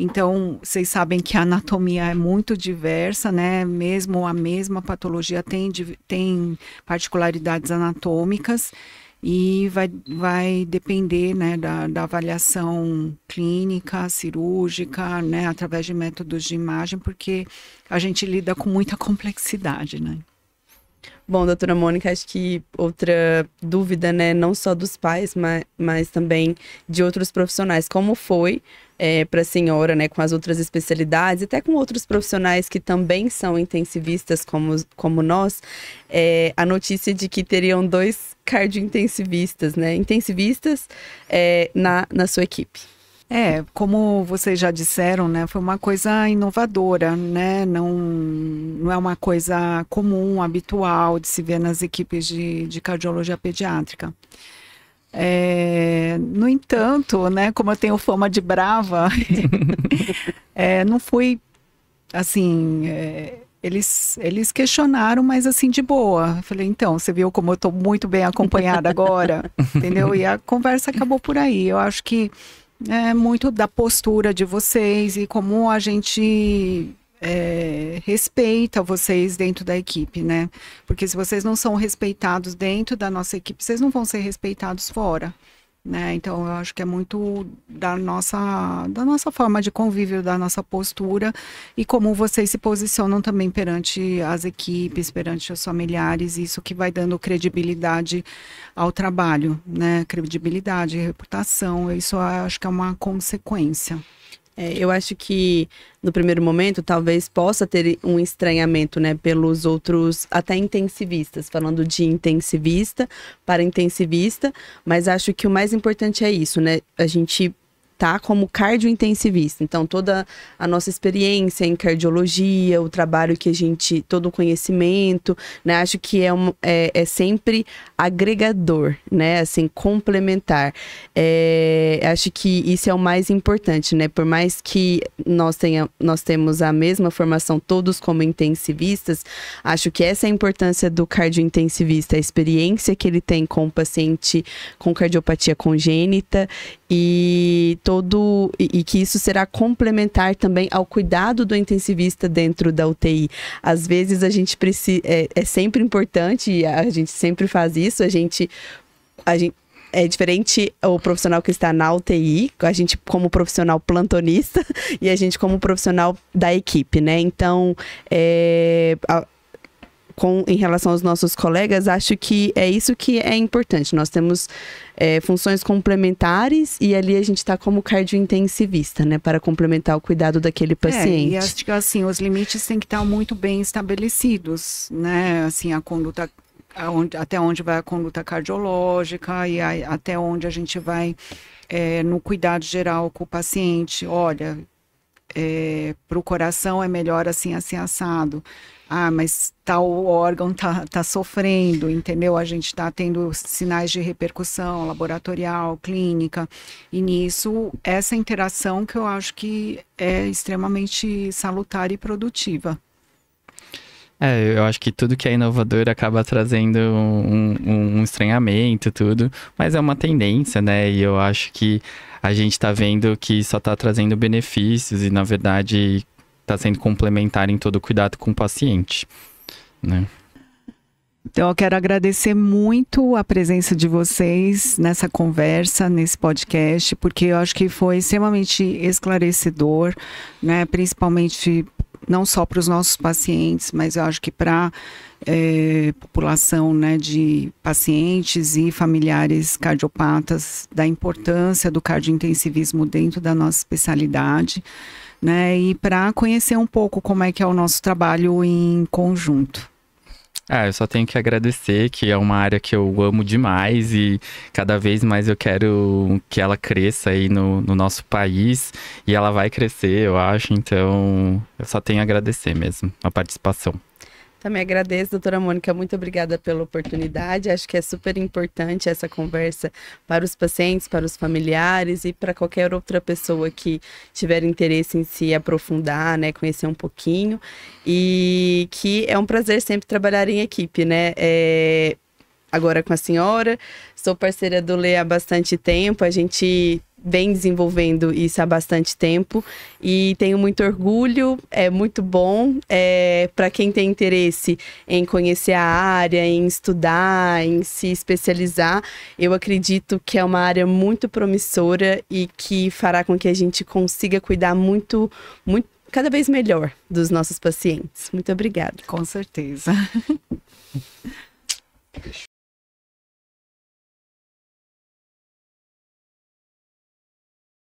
Então, vocês sabem que a anatomia é muito diversa, né? Mesmo a mesma patologia tem particularidades anatômicas e vai depender, né, da avaliação clínica, cirúrgica, né, através de métodos de imagem, porque a gente lida com muita complexidade, né? Bom, doutora Mônica, acho que outra dúvida, né, não só dos pais, mas também de outros profissionais, como foi para a senhora, né, com as outras especialidades, até com outros profissionais que também são intensivistas como nós, a notícia de que teriam 2 cardiointensivistas, né, intensivistas na sua equipe. Como vocês já disseram, né, foi uma coisa inovadora, né, não é uma coisa comum, habitual de se ver nas equipes de cardiologia pediátrica. No entanto, né, como eu tenho fama de brava, não fui, assim, eles questionaram, mas assim, de boa. Eu falei, então, você viu como eu estou muito bem acompanhada agora, entendeu? E a conversa acabou por aí. Eu acho que é muito da postura de vocês e como a gente respeita vocês dentro da equipe, né? Porque se vocês não são respeitados dentro da nossa equipe, vocês não vão ser respeitados fora, né? Então, eu acho que é muito da nossa forma de convívio, da nossa postura e como vocês se posicionam também perante as equipes, perante os familiares, isso que vai dando credibilidade ao trabalho, né? Credibilidade, reputação, isso eu acho que é uma consequência. Eu acho que no primeiro momento talvez possa ter um estranhamento, né, pelos outros até intensivistas, falando de intensivista para intensivista, mas acho que o mais importante é isso, né, a gente tá como cardiointensivista. Então, toda a nossa experiência em cardiologia, o trabalho que a gente, todo o conhecimento, né? Acho que é sempre agregador, né? Assim, complementar. Acho que isso é o mais importante, né? Por mais que nós temos a mesma formação, todos como intensivistas, acho que essa é a importância do cardiointensivista, a experiência que ele tem com o paciente com cardiopatia congênita e que isso será complementar também ao cuidado do intensivista dentro da UTI. Às vezes a gente precisa, é sempre importante, e a gente sempre faz isso, a gente é diferente o profissional que está na UTI, a gente como profissional plantonista e a gente como profissional da equipe, né? Então, em relação aos nossos colegas, acho que é isso que é importante. Nós temos funções complementares e ali a gente está como cardiointensivista, né? Para complementar o cuidado daquele paciente. E acho que assim, os limites têm que estar muito bem estabelecidos, né? Assim, a conduta, até onde vai a conduta cardiológica e até onde a gente vai no cuidado geral com o paciente. Olha, para o coração é melhor assim, assim, assado. Ah, mas tal órgão tá sofrendo, entendeu? A gente está tendo sinais de repercussão laboratorial, clínica, e nisso, essa interação que eu acho que é extremamente salutar e produtiva. Eu acho que tudo que é inovador acaba trazendo um estranhamento, tudo, mas é uma tendência, né? E eu acho que a gente tá vendo que só tá trazendo benefícios e, na verdade, tá sendo complementar em todo o cuidado com o paciente, né? Então, eu quero agradecer muito a presença de vocês nessa conversa, nesse podcast, porque eu acho que foi extremamente esclarecedor, né? Principalmente não só para os nossos pacientes, mas eu acho que para população, né, de pacientes e familiares cardiopatas, da importância do cardiointensivismo dentro da nossa especialidade, né, e para conhecer um pouco como é que é o nosso trabalho em conjunto. Eu só tenho que agradecer, que é uma área que eu amo demais e cada vez mais eu quero que ela cresça aí no nosso país e ela vai crescer, eu acho, então eu só tenho a agradecer mesmo a participação. Também agradeço, doutora Mônica, muito obrigada pela oportunidade. Acho que é super importante essa conversa para os pacientes, para os familiares e para qualquer outra pessoa que tiver interesse em se aprofundar, né, conhecer um pouquinho. E que é um prazer sempre trabalhar em equipe, né? Agora com a senhora, sou parceira do Lê há bastante tempo, a gente vem desenvolvendo isso há bastante tempo e tenho muito orgulho, é muito bom para quem tem interesse em conhecer a área, em estudar, em se especializar. Eu acredito que é uma área muito promissora e que fará com que a gente consiga cuidar cada vez melhor dos nossos pacientes. Muito obrigada. Com certeza.